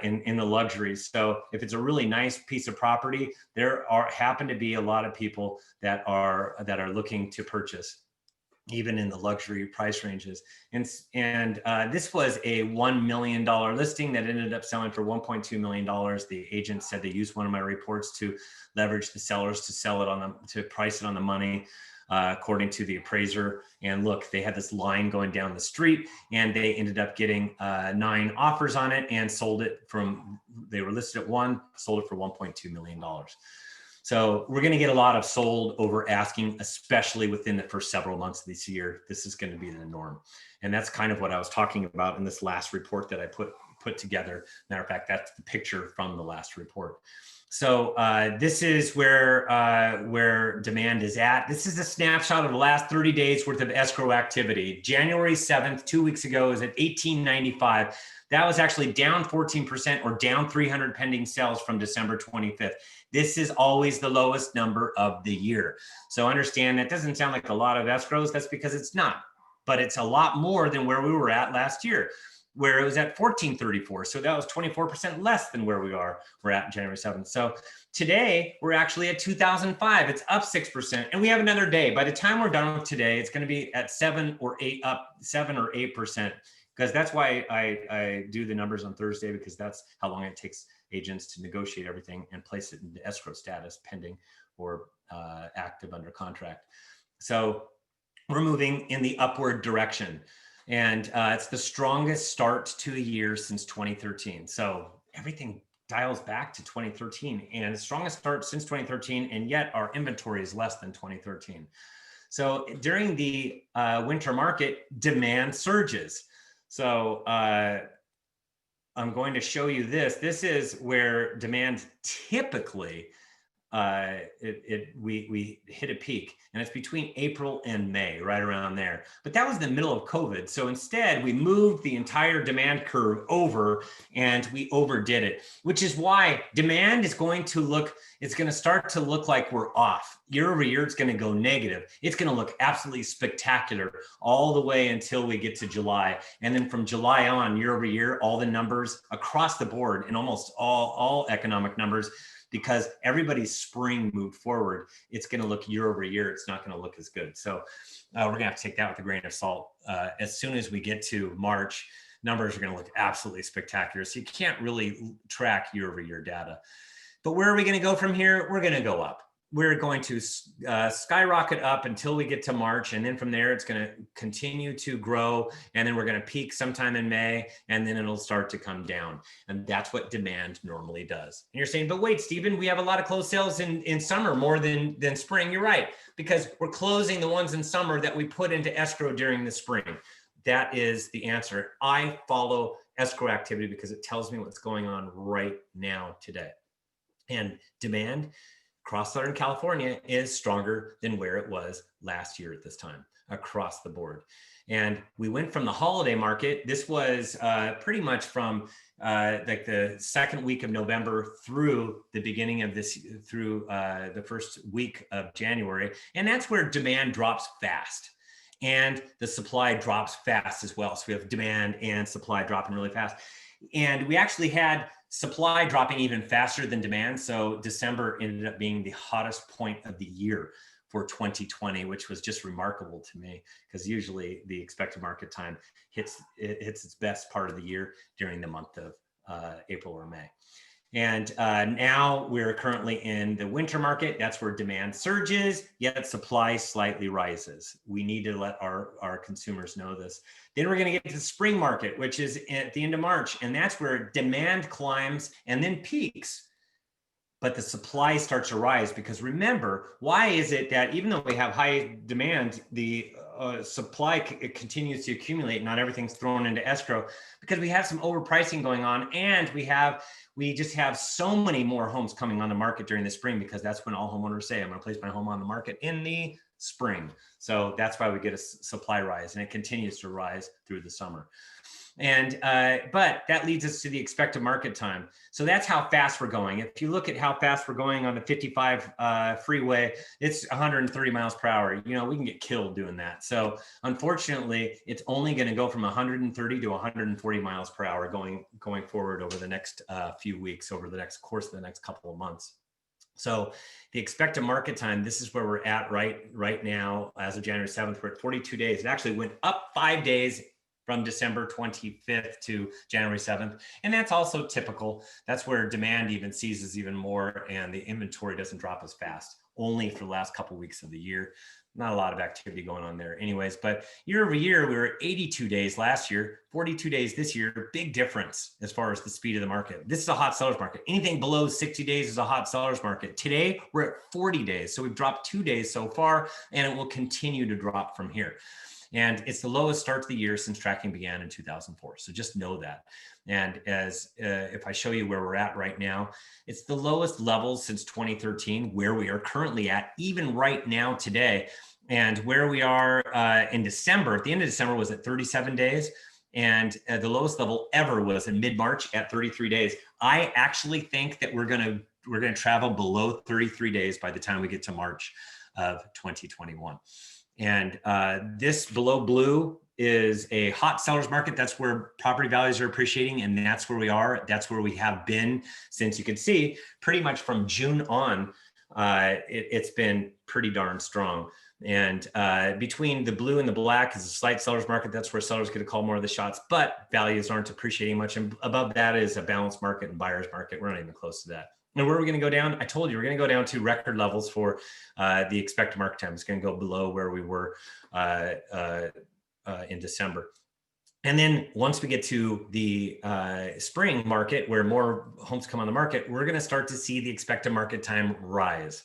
in the luxuries. So if it's a really nice piece of property, there happen to be a lot of people that are looking to purchase, even in the luxury price ranges. And this was a $1 million listing that ended up selling for $1.2 million. The agent said they used one of my reports to leverage the sellers to sell it to price it on the money, according to the appraiser. And look, they had this line going down the street, and they ended up getting 9 offers on it and sold it they were listed at 1, sold it for $1.2 million. So we're going to get a lot of sold over asking, especially within the first several months of this year. This is going to be the norm. And that's kind of what I was talking about in this last report that I put together. Matter of fact, that's the picture from the last report. So this is where demand is at. This is a snapshot of the last 30 days worth of escrow activity. January 7th, 2 weeks ago, is at 1895. That was actually down 14%, or down 300 pending sales from December 25th. This is always the lowest number of the year. So understand that doesn't sound like a lot of escrows. That's because it's not, but it's a lot more than where we were at last year, where it was at 1434. So that was 24% less than where we're at January 7th. So today we're actually at 2005. It's up 6%, and we have another day. By the time we're done with today, it's going to be at 7 or 8%. Because that's why I do the numbers on Thursday, because that's how long it takes agents to negotiate everything and place it into escrow status pending or active under contract. So we're moving in the upward direction. And it's the strongest start to a year since 2013. So everything dials back to 2013, and the strongest start since 2013, and yet our inventory is less than 2013. So during the winter market, demand surges. So I'm going to show you this. This is where demand typically, we hit a peak, and it's between April and May, right around there. But that was in the middle of COVID. So instead, we moved the entire demand curve over, and we overdid it, which is why demand is going to start to look like we're off. Year over year, it's going to go negative. It's going to look absolutely spectacular all the way until we get to July. And then from July on, year over year, all the numbers across the board, and almost all economic numbers, because everybody's spring moved forward, it's going to look year over year. It's not going to look as good. So we're going to have to take that with a grain of salt. As soon as we get to March, numbers are going to look absolutely spectacular. So you can't really track year over year data. But where are we going to go from here? We're going to go up. We're going to skyrocket up until we get to March. And then from there, it's going to continue to grow. And then we're going to peak sometime in May, and then it'll start to come down. And that's what demand normally does. And you're saying, but wait, Stephen, we have a lot of closed sales in summer more than spring. You're right, because we're closing the ones in summer that we put into escrow during the spring. That is the answer. I follow escrow activity because it tells me what's going on right now today. And demand across Southern California is stronger than where it was last year at this time across the board. And we went from the holiday market. This was pretty much from like the second week of November through the beginning of through the first week of January. And that's where demand drops fast. And the supply drops fast as well. So we have demand and supply dropping really fast. And we actually had supply dropping even faster than demand. So December ended up being the hottest point of the year for 2020, which was just remarkable to me, because usually the expected market time hits its best part of the year during the month of April or May. And now we're currently in the winter market. That's where demand surges, yet supply slightly rises. We need to let our consumers know this. Then we're going to get to the spring market, which is at the end of March. And that's where demand climbs and then peaks, but the supply starts to rise. Because remember, why is it that even though we have high demand, the supply continues to accumulate, not everything's thrown into escrow? Because we have some overpricing going on, and we just have so many more homes coming on the market during the spring, because that's when all homeowners say, I'm going to place my home on the market in the spring. So that's why we get a supply rise, and it continues to rise through the summer. And but that leads us to the expected market time. So that's how fast we're going. If you look at how fast we're going on the 55 freeway, it's 130 miles per hour. You know, we can get killed doing that. So unfortunately, it's only going to go from 130 to 140 miles per hour going forward over the next few weeks, over the next course of the next couple of months. So the expected market time, this is where we're at right now. As of January 7th, we're at 42 days. It actually went up 5 days from December 25th to January 7th. And that's also typical. That's where demand even seizes even more, and the inventory doesn't drop as fast, only for the last couple of weeks of the year. Not a lot of activity going on there anyways, but year over year, we were at 82 days last year, 42 days this year. Big difference as far as the speed of the market. This is a hot seller's market. Anything below 60 days is a hot seller's market. Today, we're at 40 days. So we've dropped 2 days so far, and it will continue to drop from here. And it's the lowest start to the year since tracking began in 2004. So just know that. And as if I show you where we're at right now, it's the lowest levels since 2013, where we are currently at, even right now today. And where we are in December, at the end of December, was at 37 days. And the lowest level ever was in mid-March at 33 days. I actually think that we're gonna travel below 33 days by the time we get to March of 2021. And this below blue is a hot seller's market. That's where property values are appreciating, and that's where we are. That's where we have been since, you can see, pretty much from June on. It's been pretty darn strong. And between the blue and the black is a slight seller's market. That's where sellers get to call more of the shots, but values aren't appreciating much. And above that is a balanced market and buyer's market. We're not even close to that. And where are we going to go down? I told you we're going to go down to record levels for the expected market time. It's going to go below where we were in December. And then once we get to the spring market, where more homes come on the market, we're going to start to see the expected market time rise.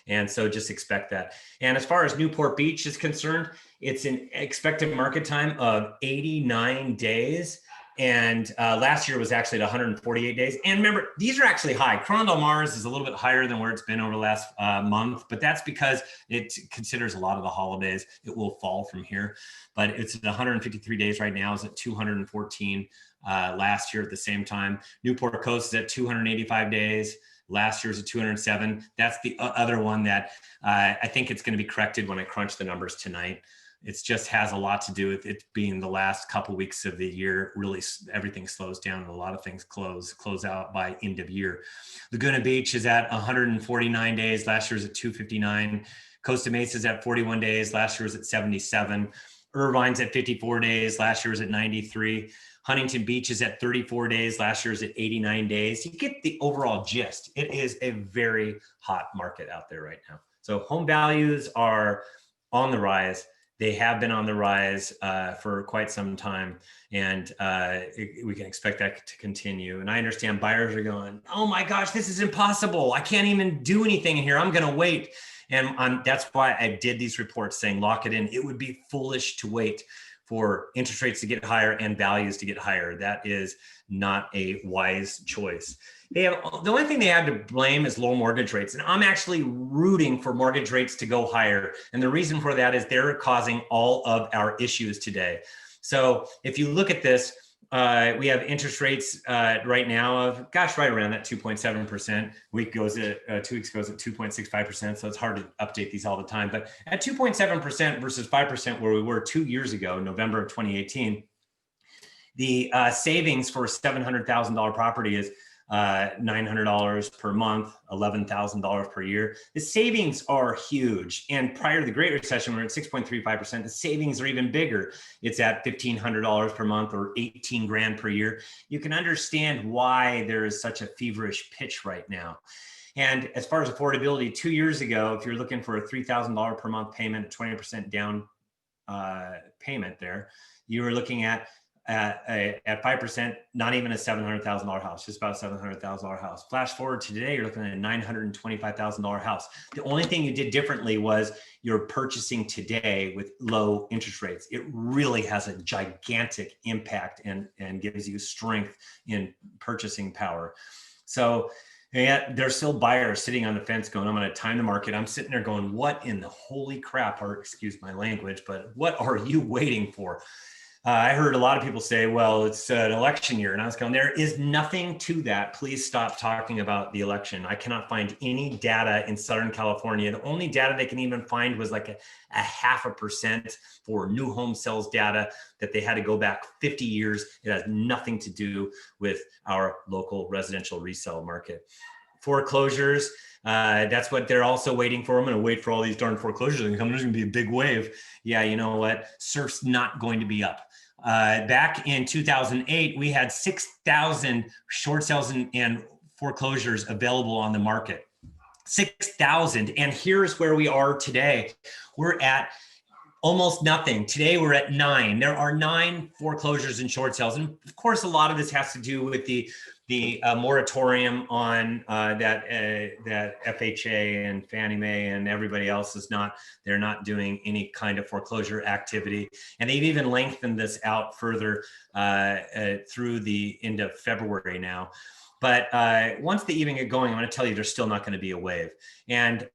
And so just expect that. And as far as Newport Beach is concerned, it's an expected market time of 89 days. And last year was actually at 148 days. And remember, these are actually high. Corona del Mar is a little bit higher than where it's been over the last month, but that's because it considers a lot of the holidays. It will fall from here, but it's at 153 days right now. It's at 214 last year at the same time. Newport Coast is at 285 days. Last year's at 207. That's the other one that I think it's going to be corrected when I crunch the numbers tonight. It just has a lot to do with it being the last couple of weeks of the year. Really, everything slows down and a lot of things close out by end of year. Laguna Beach is at 149 days. Last year's at 259. Costa Mesa is at 41 days. Last year was at 77. Irvine's at 54 days. Last year was at 93. Huntington Beach is at 34 days. Last year was at 89 days. You get the overall gist. It is a very hot market out there right now. So home values are on the rise. They have been on the rise for quite some time, and we can expect that to continue. And I understand buyers are going, oh my gosh, this is impossible. I can't even do anything in here. I'm going to wait. And that's why I did these reports saying lock it in. It would be foolish to wait for interest rates to get higher and values to get higher. That is not a wise choice. The only thing they have to blame is low mortgage rates. And I'm actually rooting for mortgage rates to go higher. And the reason for that is they're causing all of our issues today. So if you look at this, we have interest rates right now of, right around that 2.7%. 2 weeks goes at 2.65%. So it's hard to update these all the time. But at 2.7% versus 5% where we were 2 years ago, November of 2018, the savings for a $700,000 property is $900 per month, $11,000 per year. The savings are huge. And prior to the Great Recession, we were at 6.35%. The savings are even bigger. It's at $1,500 per month or 18 grand per year. You can understand why there is such a feverish pitch right now. And as far as affordability, 2 years ago, if you're looking for a $3,000 per month payment, a 20% down payment there, you were looking at 5%, not even a $700,000 house, just about a $700,000 house. Flash forward to today, you're looking at a $925,000 house. The only thing you did differently was you're purchasing today with low interest rates. It really has a gigantic impact and gives you strength in purchasing power. So And there's still buyers sitting on the fence going, I'm going to time the market. I'm sitting there going, what in the holy crap, or excuse my language, but what are you waiting for? I heard a lot of people say, well, it's an election year. And I was going, there is nothing to that. Please stop talking about the election. I cannot find any data in Southern California. The only data they can even find was like a 0.5% for new home sales data that they had to go back 50 years. It has nothing to do with our local residential resale market. Foreclosures, that's what they're also waiting for. I'm going to wait for all these darn foreclosures to come. There's going to be a big wave. Yeah, you know what? Surf's not going to be up. Back in 2008, we had 6,000 short sales and foreclosures available on the market. 6,000. And here's where we are today. We're at almost nothing. Today we're at 9. There are 9 foreclosures and short sales. And of course, a lot of this has to do with the moratorium on that FHA and Fannie Mae and everybody else they're not doing any kind of foreclosure activity. And they've even lengthened this out further through the end of February now. But once they even get going, I'm going to tell you, there's still not going to be a wave. And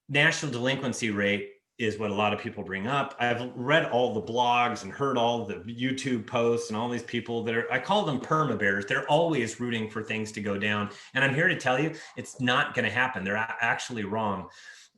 national delinquency rate is what a lot of people bring up. I've read all the blogs and heard all the YouTube posts and all these people that I call them perma bears. They're always rooting for things to go down. And I'm here to tell you, it's not going to happen. They're actually wrong.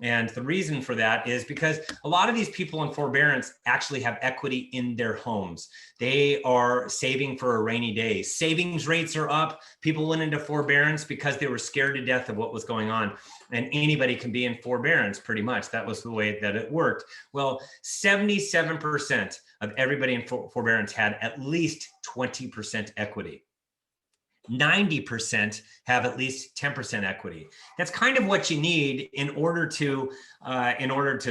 And the reason for that is because a lot of these people in forbearance actually have equity in their homes. They are saving for a rainy day. Savings rates are up. People went into forbearance because they were scared to death of what was going on. And anybody can be in forbearance, pretty much. That was the way that it worked. Well, 77% of everybody in forbearance had at least 20% equity. 90% have at least 10% equity. That's kind of what you need in order to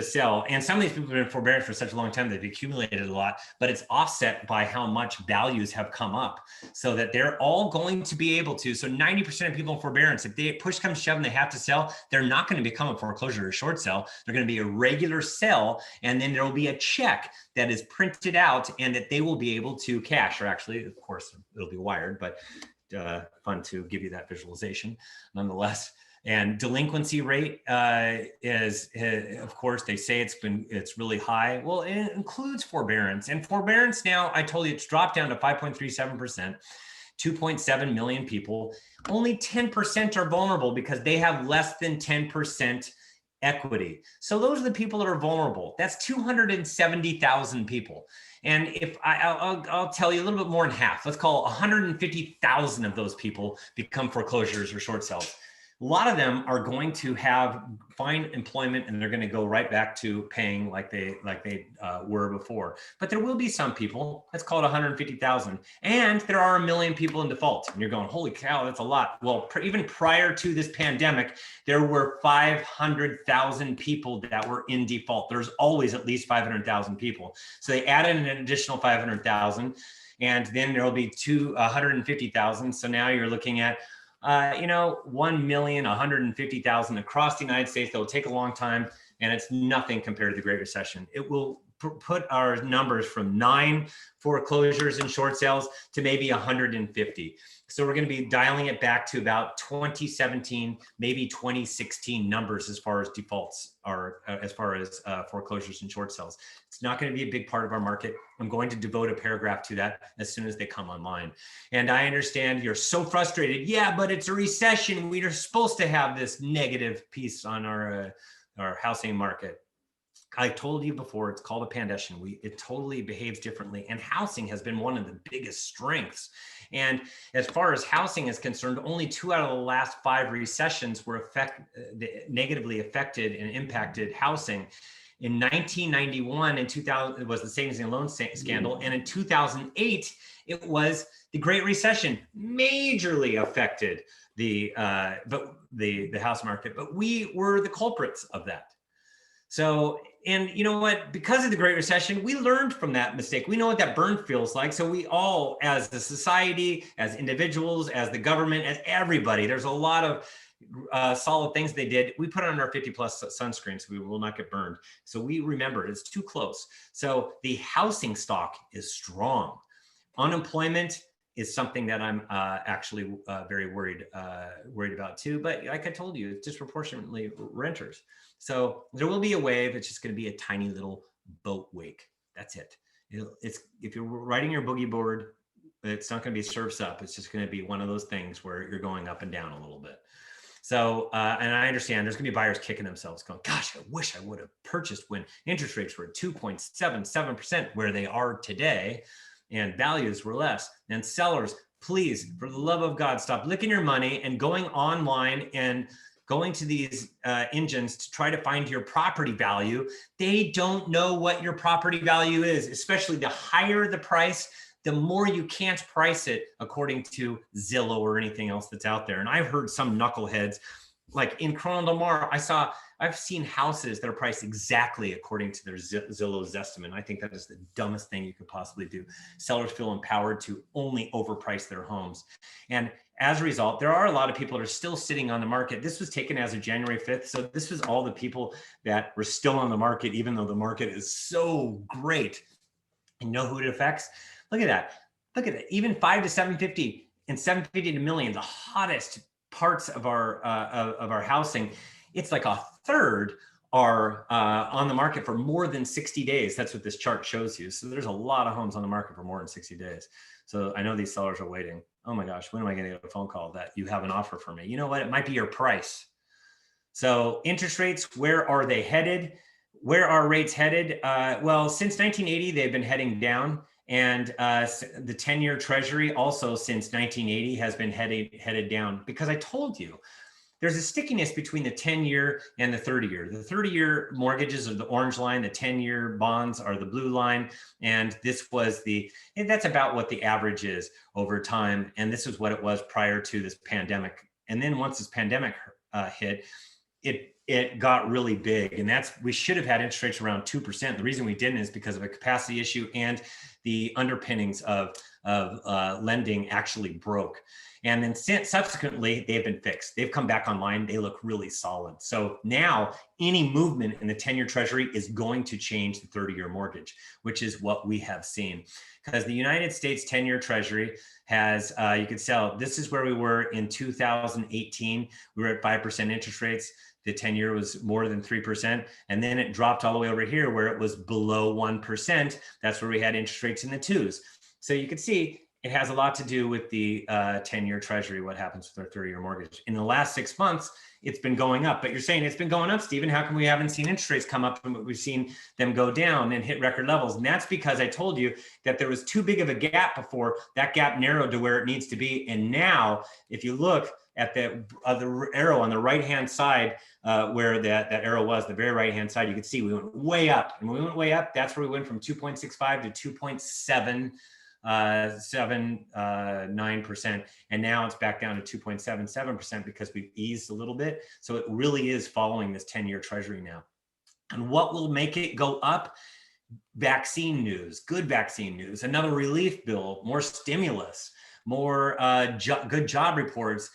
sell. And some of these people have been in forbearance for such a long time, they've accumulated a lot, but it's offset by how much values have come up, so that they're all going to be able to. So 90% of people in forbearance, if they push comes shove and they have to sell, they're not going to become a foreclosure or short sale. They're going to be a regular sell, and then there will be a check that is printed out and that they will be able to cash, or actually, of course, it'll be wired, but fun to give you that visualization nonetheless. And delinquency rate is, of course, they say it's really high. Well, it includes forbearance, and forbearance now, I told you, it's dropped down to 5.37%, 2.7 million people. Only 10% are vulnerable because they have less than 10% equity. So those are the people that are vulnerable. That's 270,000 people. And if I'll tell you a little bit more than half, let's call 150,000 of those people become foreclosures or short sales. A lot of them are going to find employment, and they're going to go right back to paying like they were before. But there will be some people, let's call it 150,000, and there are 1 million people in default. And you're going, holy cow, that's a lot. Well, even prior to this pandemic, there were 500,000 people that were in default. There's always at least 500,000 people. So they added an additional 500,000, and then there'll be 150,000. So now you're looking at 1,150,000 across the United States. That will take a long time, and it's nothing compared to the Great Recession. It will put our numbers from 9 foreclosures and short sales to maybe 150. So we're going to be dialing it back to about 2017, maybe 2016 numbers as far as defaults are, as far as foreclosures and short sales. It's not going to be a big part of our market. I'm going to devote a paragraph to that as soon as they come online. And I understand you're so frustrated. Yeah, but it's a recession. We are supposed to have this negative piece on our housing market. I told you before, it's called a pandestion. It totally behaves differently. And housing has been one of the biggest strengths. And as far as housing is concerned, only 2 out of the last 5 recessions were negatively affected and impacted housing. In 1991 and 2000, it was the savings and loan scandal. And in 2008, it was the Great Recession, majorly affected the house market. But we were the culprits of that. So, and you know what, because of the Great Recession, we learned from that mistake. We know what that burn feels like. So we all, as a society, as individuals, as the government, as everybody, there's a lot of solid things they did. We put on our 50+ sunscreen so we will not get burned. So we remember it's too close. So the housing stock is strong. Unemployment is something that I'm actually very worried about too. But like I told you, it's disproportionately renters. So there will be a wave. It's just going to be a tiny little boat wake. That's it. It's if you're riding your boogie board, it's not going to be surfs up. It's just going to be one of those things where you're going up and down a little bit. So, and I understand there's going to be buyers kicking themselves going, gosh, I wish I would have purchased when interest rates were 2.77% where they are today and values were less. And sellers, please, for the love of God, stop licking your money and going online and going to these engines to try to find your property value. They don't know what your property value is, especially the higher the price, the more you can't price it according to Zillow or anything else that's out there. And I've heard some knuckleheads, like in Corona Del Mar, I've seen houses that are priced exactly according to their Zillow's estimate. I think that is the dumbest thing you could possibly do. Sellers feel empowered to only overprice their homes. And as a result, there are a lot of people that are still sitting on the market. This was taken as of January 5th. So this was all the people that were still on the market, even though the market is so great. And you know who it affects? Look at that. Look at it. Even 5 to 750 and 750 to million, the hottest parts of our housing, it's like a third are on the market for more than 60 days. That's what this chart shows you. So there's a lot of homes on the market for more than 60 days. So I know these sellers are waiting. Oh my gosh, when am I going to get a phone call that you have an offer for me? You know what? It might be your price. So interest rates, where are they headed? Where are rates headed? Well, since 1980, they've been heading down. And the 10-year treasury also since 1980 has been headed down, because I told you there's a stickiness between the 10-year and the 30-year. The 30-year mortgages are the orange line, the 10-year bonds are the blue line. And that's about what the average is over time. And this is what it was prior to this pandemic. And then once this pandemic hit, it got really big. And we should have had interest rates around 2%. The reason we didn't is because of a capacity issue, and the underpinnings of lending actually broke. And then subsequently, they've been fixed. They've come back online. They look really solid. So now any movement in the 10-year treasury is going to change the 30-year mortgage, which is what we have seen. Because the United States 10-year treasury has, you could sell, this is where we were in 2018. We were at 5% interest rates. The 10-year was more than 3%. And then it dropped all the way over here where it was below 1%. That's where we had interest rates in the 2s. So you can see it has a lot to do with the 10-year treasury, what happens with our 30-year mortgage. In the last 6 months, it's been going up. But you're saying it's been going up, Stephen. How come we haven't seen interest rates come up and we've seen them go down and hit record levels? And that's because I told you that there was too big of a gap before. That gap narrowed to where it needs to be. And now, if you look at the arrow on the right-hand side, where that arrow was, the very right-hand side, you can see we went way up. And when we went way up, that's where we went from 2.65 to 2.79%. And now it's back down to 2.77% because we've eased a little bit. So it really is following this 10-year treasury now. And what will make it go up? Vaccine news, good vaccine news, another relief bill, more stimulus, more good job reports.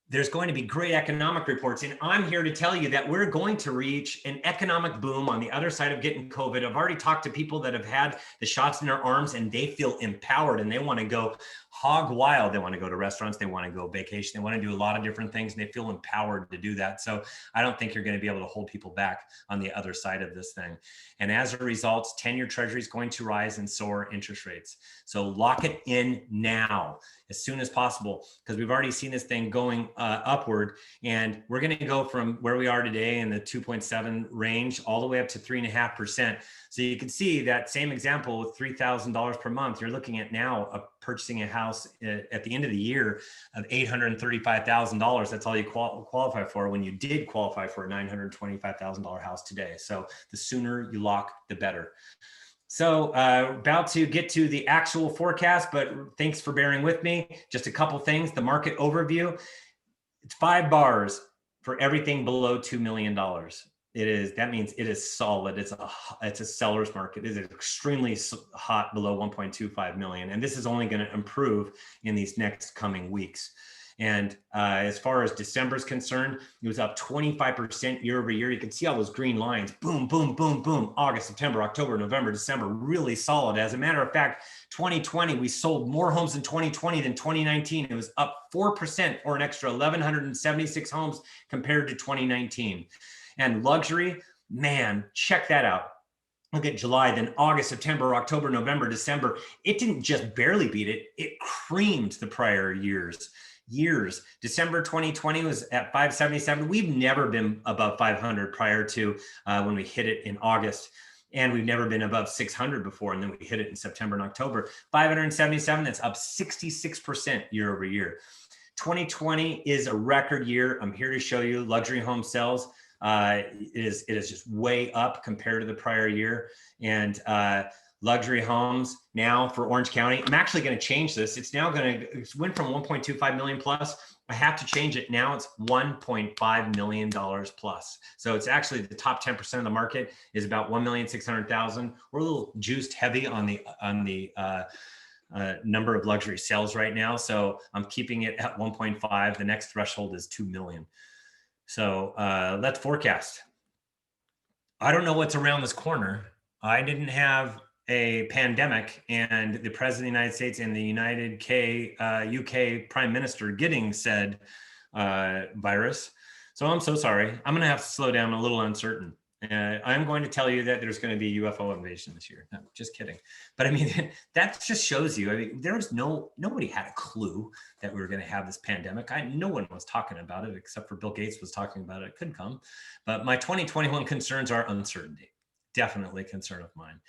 There's going to be great economic reports. And I'm here to tell you that we're going to reach an economic boom on the other side of getting COVID. I've already talked to people that have had the shots in their arms and they feel empowered and they want to go hog wild. They want to go to restaurants. They want to go vacation. They want to do a lot of different things and they feel empowered to do that. So I don't think you're going to be able to hold people back on the other side of this thing. And as a result, 10-year treasury is going to rise and soar interest rates. So lock it in now as soon as possible, because we've already seen this thing going upward, and we're going to go from where we are today in the 2.7 range all the way up to 3.5%. So you can see that same example with $3,000 per month. You're looking at now purchasing a house at the end of the year of $835,000. That's all you qualify for when you did qualify for a $925,000 house today. So the sooner you lock, the better. So about to get to the actual forecast, but thanks for bearing with me. Just a couple things. The market overview. It's 5 bars for everything below $2 million. That means it is solid. It's a seller's market. It is extremely hot below 1.25 million. And this is only going to improve in these next coming weeks. And as far as December is concerned, it was up 25% year over year. You can see all those green lines, boom, boom, boom, boom. August, September, October, November, December, really solid. As a matter of fact, 2020, we sold more homes in 2020 than 2019. It was up 4% or an extra 1,176 homes compared to 2019. And luxury, man, check that out. Look at July, then August, September, October, November, December. It didn't just barely beat it, it creamed the prior years. December 2020 was at 577. We've never been above 500 prior to when we hit it in August. And we've never been above 600 before. And then we hit it in September and October. 577, that's up 66% year over year. 2020 is a record year. I'm here to show you luxury home sales. It is just way up compared to the prior year. And luxury homes now for Orange County, I'm actually going to change this. It's now it went from 1.25 million plus. I have to change it. Now it's $1.5 million plus. So it's actually the top 10% of the market is about 1,600,000. We're a little juiced heavy on the number of luxury sales right now. So I'm keeping it at 1.5. The next threshold is 2 million. So let's forecast. I don't know what's around this corner. I didn't have a pandemic and the president of the United States and the UK Prime Minister getting said virus. So I'm so sorry. I'm going to have to slow down. I'm a little uncertain. I'm going to tell you that there's going to be UFO invasion this year. No, just kidding. But I mean, that just shows you, I mean, nobody had a clue that we were going to have this pandemic. No one was talking about it except for Bill Gates was talking about it. It could come. But my 2021 concerns are uncertainty. Definitely a concern of mine.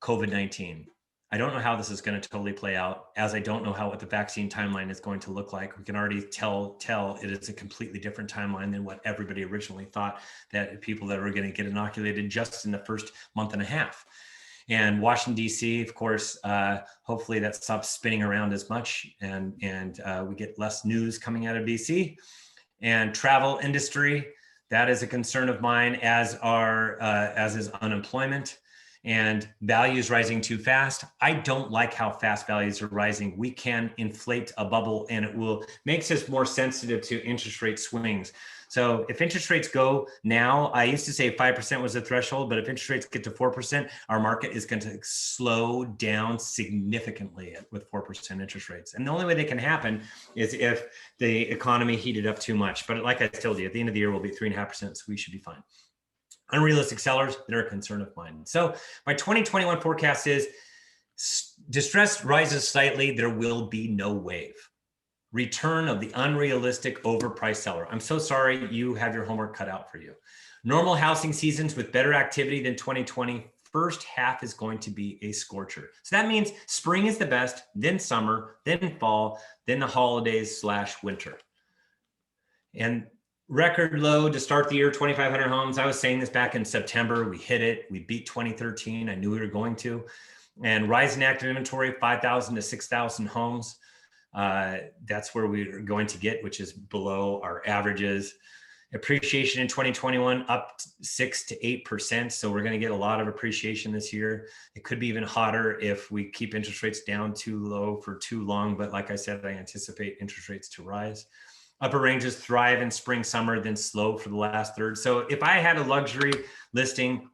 COVID-19. I don't know how this is going to totally play out, as I don't know what the vaccine timeline is going to look like. We can already tell it is a completely different timeline than what everybody originally thought, that people that were going to get inoculated just in the first month and a half. And Washington, D.C., of course, hopefully that stops spinning around as much and we get less news coming out of D.C. And travel industry, that is a concern of mine, as is unemployment. And values rising too fast. I don't like how fast values are rising. We can inflate a bubble and it makes us more sensitive to interest rate swings. So if interest rates go now, I used to say 5% was the threshold, but if interest rates get to 4%, our market is going to slow down significantly with 4% interest rates. And the only way they can happen is if the economy heated up too much. But like I told you, at the end of the year, we'll be 3.5%, so we should be fine. Unrealistic sellers, they're a concern of mine. So my 2021 forecast is distress rises slightly. There will be no wave. Return of the unrealistic overpriced seller. I'm so sorry, you have your homework cut out for you. Normal housing seasons with better activity than 2020. First half is going to be a scorcher. So that means spring is the best, then summer, then fall, then the holidays / winter. And record low to start the year, 2,500 homes. I was saying this back in September. We hit it. We beat 2013. I knew we were going to. And rise in active inventory, 5,000 to 6,000 homes. That's where we're going to get, which is below our averages. Appreciation in 2021 up 6 to 8%. So we're going to get a lot of appreciation this year. It could be even hotter if we keep interest rates down too low for too long. But like I said, I anticipate interest rates to rise. Upper ranges thrive in spring, summer, then slow for the last third. So if I had a luxury listing,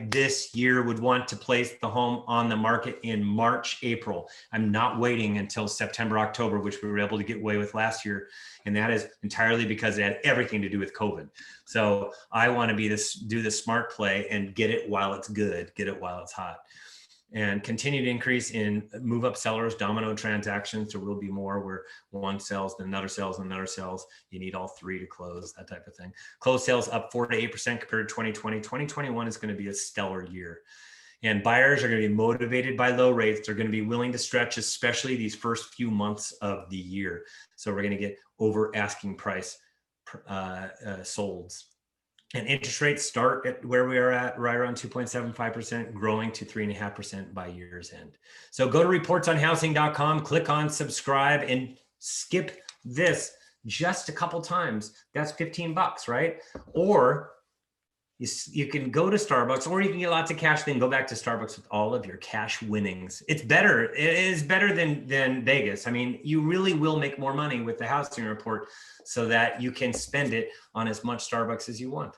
this year would want to place the home on the market in March, April. I'm not waiting until September, October, which we were able to get away with last year. And that is entirely because it had everything to do with COVID. So I want to do the smart play and get it while it's good, get it while it's hot. And continued increase in move up sellers, domino transactions. There will be more where one sells, then another sells, and another sells. You need all three to close, that type of thing. Closed sales up 4 to 8% compared to 2020. 2021 is going to be a stellar year. And buyers are going to be motivated by low rates. They're going to be willing to stretch, especially these first few months of the year. So we're going to get over asking price solds. And interest rates start at where we are at, right around 2.75%, growing to 3.5% by year's end. So go to reportsonhousing.com, click on subscribe, and skip this just a couple times. That's $15, right? Or you can go to Starbucks, or you can get lots of cash, then go back to Starbucks with all of your cash winnings. It's better. It is better than Vegas. I mean, you really will make more money with the housing report so that you can spend it on as much Starbucks as you want.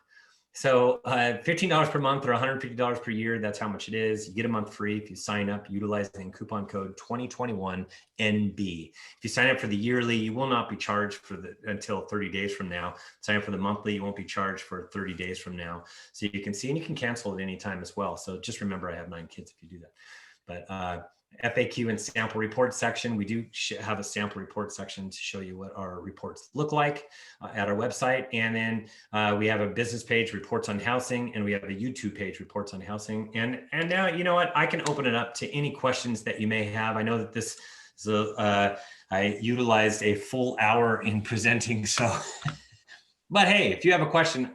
So $15 per month or $150 per year, that's how much it is. You get a month free if you sign up utilizing coupon code 2021NB. If you sign up for the yearly, you will not be charged until 30 days from now. Sign up for the monthly, you won't be charged for 30 days from now. So you can see, and you can cancel at any time as well. So just remember, I have 9 kids if you do that. But FAQ and sample report section. We do have a sample report section to show you what our reports look like at our website. And then we have a business page, reports on housing, and we have a YouTube page, reports on housing. And now, you know what, I can open it up to any questions that you may have. I know that this is I utilized a full hour in presenting. So, but hey, if you have a question.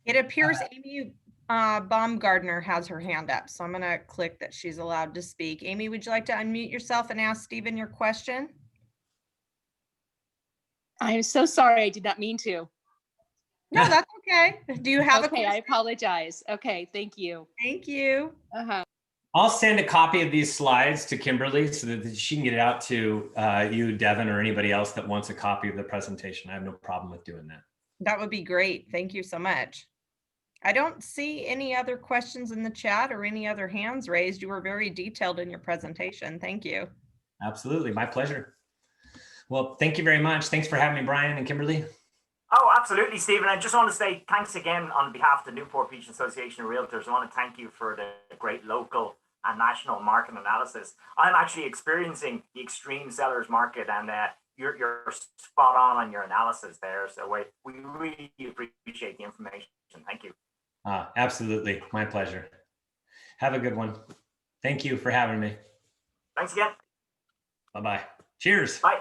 It appears Amy Baumgardner has her hand up, so I'm going to click that she's allowed to speak. Amy, would you like to unmute yourself and ask Stephen your question? I'm so sorry. I did not mean to. No, that's okay. Do you have a Okay, I question? apologize. Okay, thank you. Thank you. I'll send a copy of these slides to Kimberly so that she can get it out to you, Devin, or anybody else that wants a copy of the presentation. I have no problem with doing that. That would be great. Thank you so much. I don't see any other questions in the chat or any other hands raised. You were very detailed in your presentation. Thank you. Absolutely. My pleasure. Well, thank you very much. Thanks for having me, Brian and Kimberly. Oh, absolutely, Stephen. I just want to say thanks again on behalf of the Newport Beach Association of Realtors. I want to thank you for the great local and national market analysis. I'm actually experiencing the extreme sellers market, and you're spot on your analysis there. So we really appreciate the information. Thank you. Absolutely. My pleasure. Have a good one. Thank you for having me. Thanks again. Bye-bye. Cheers. Bye.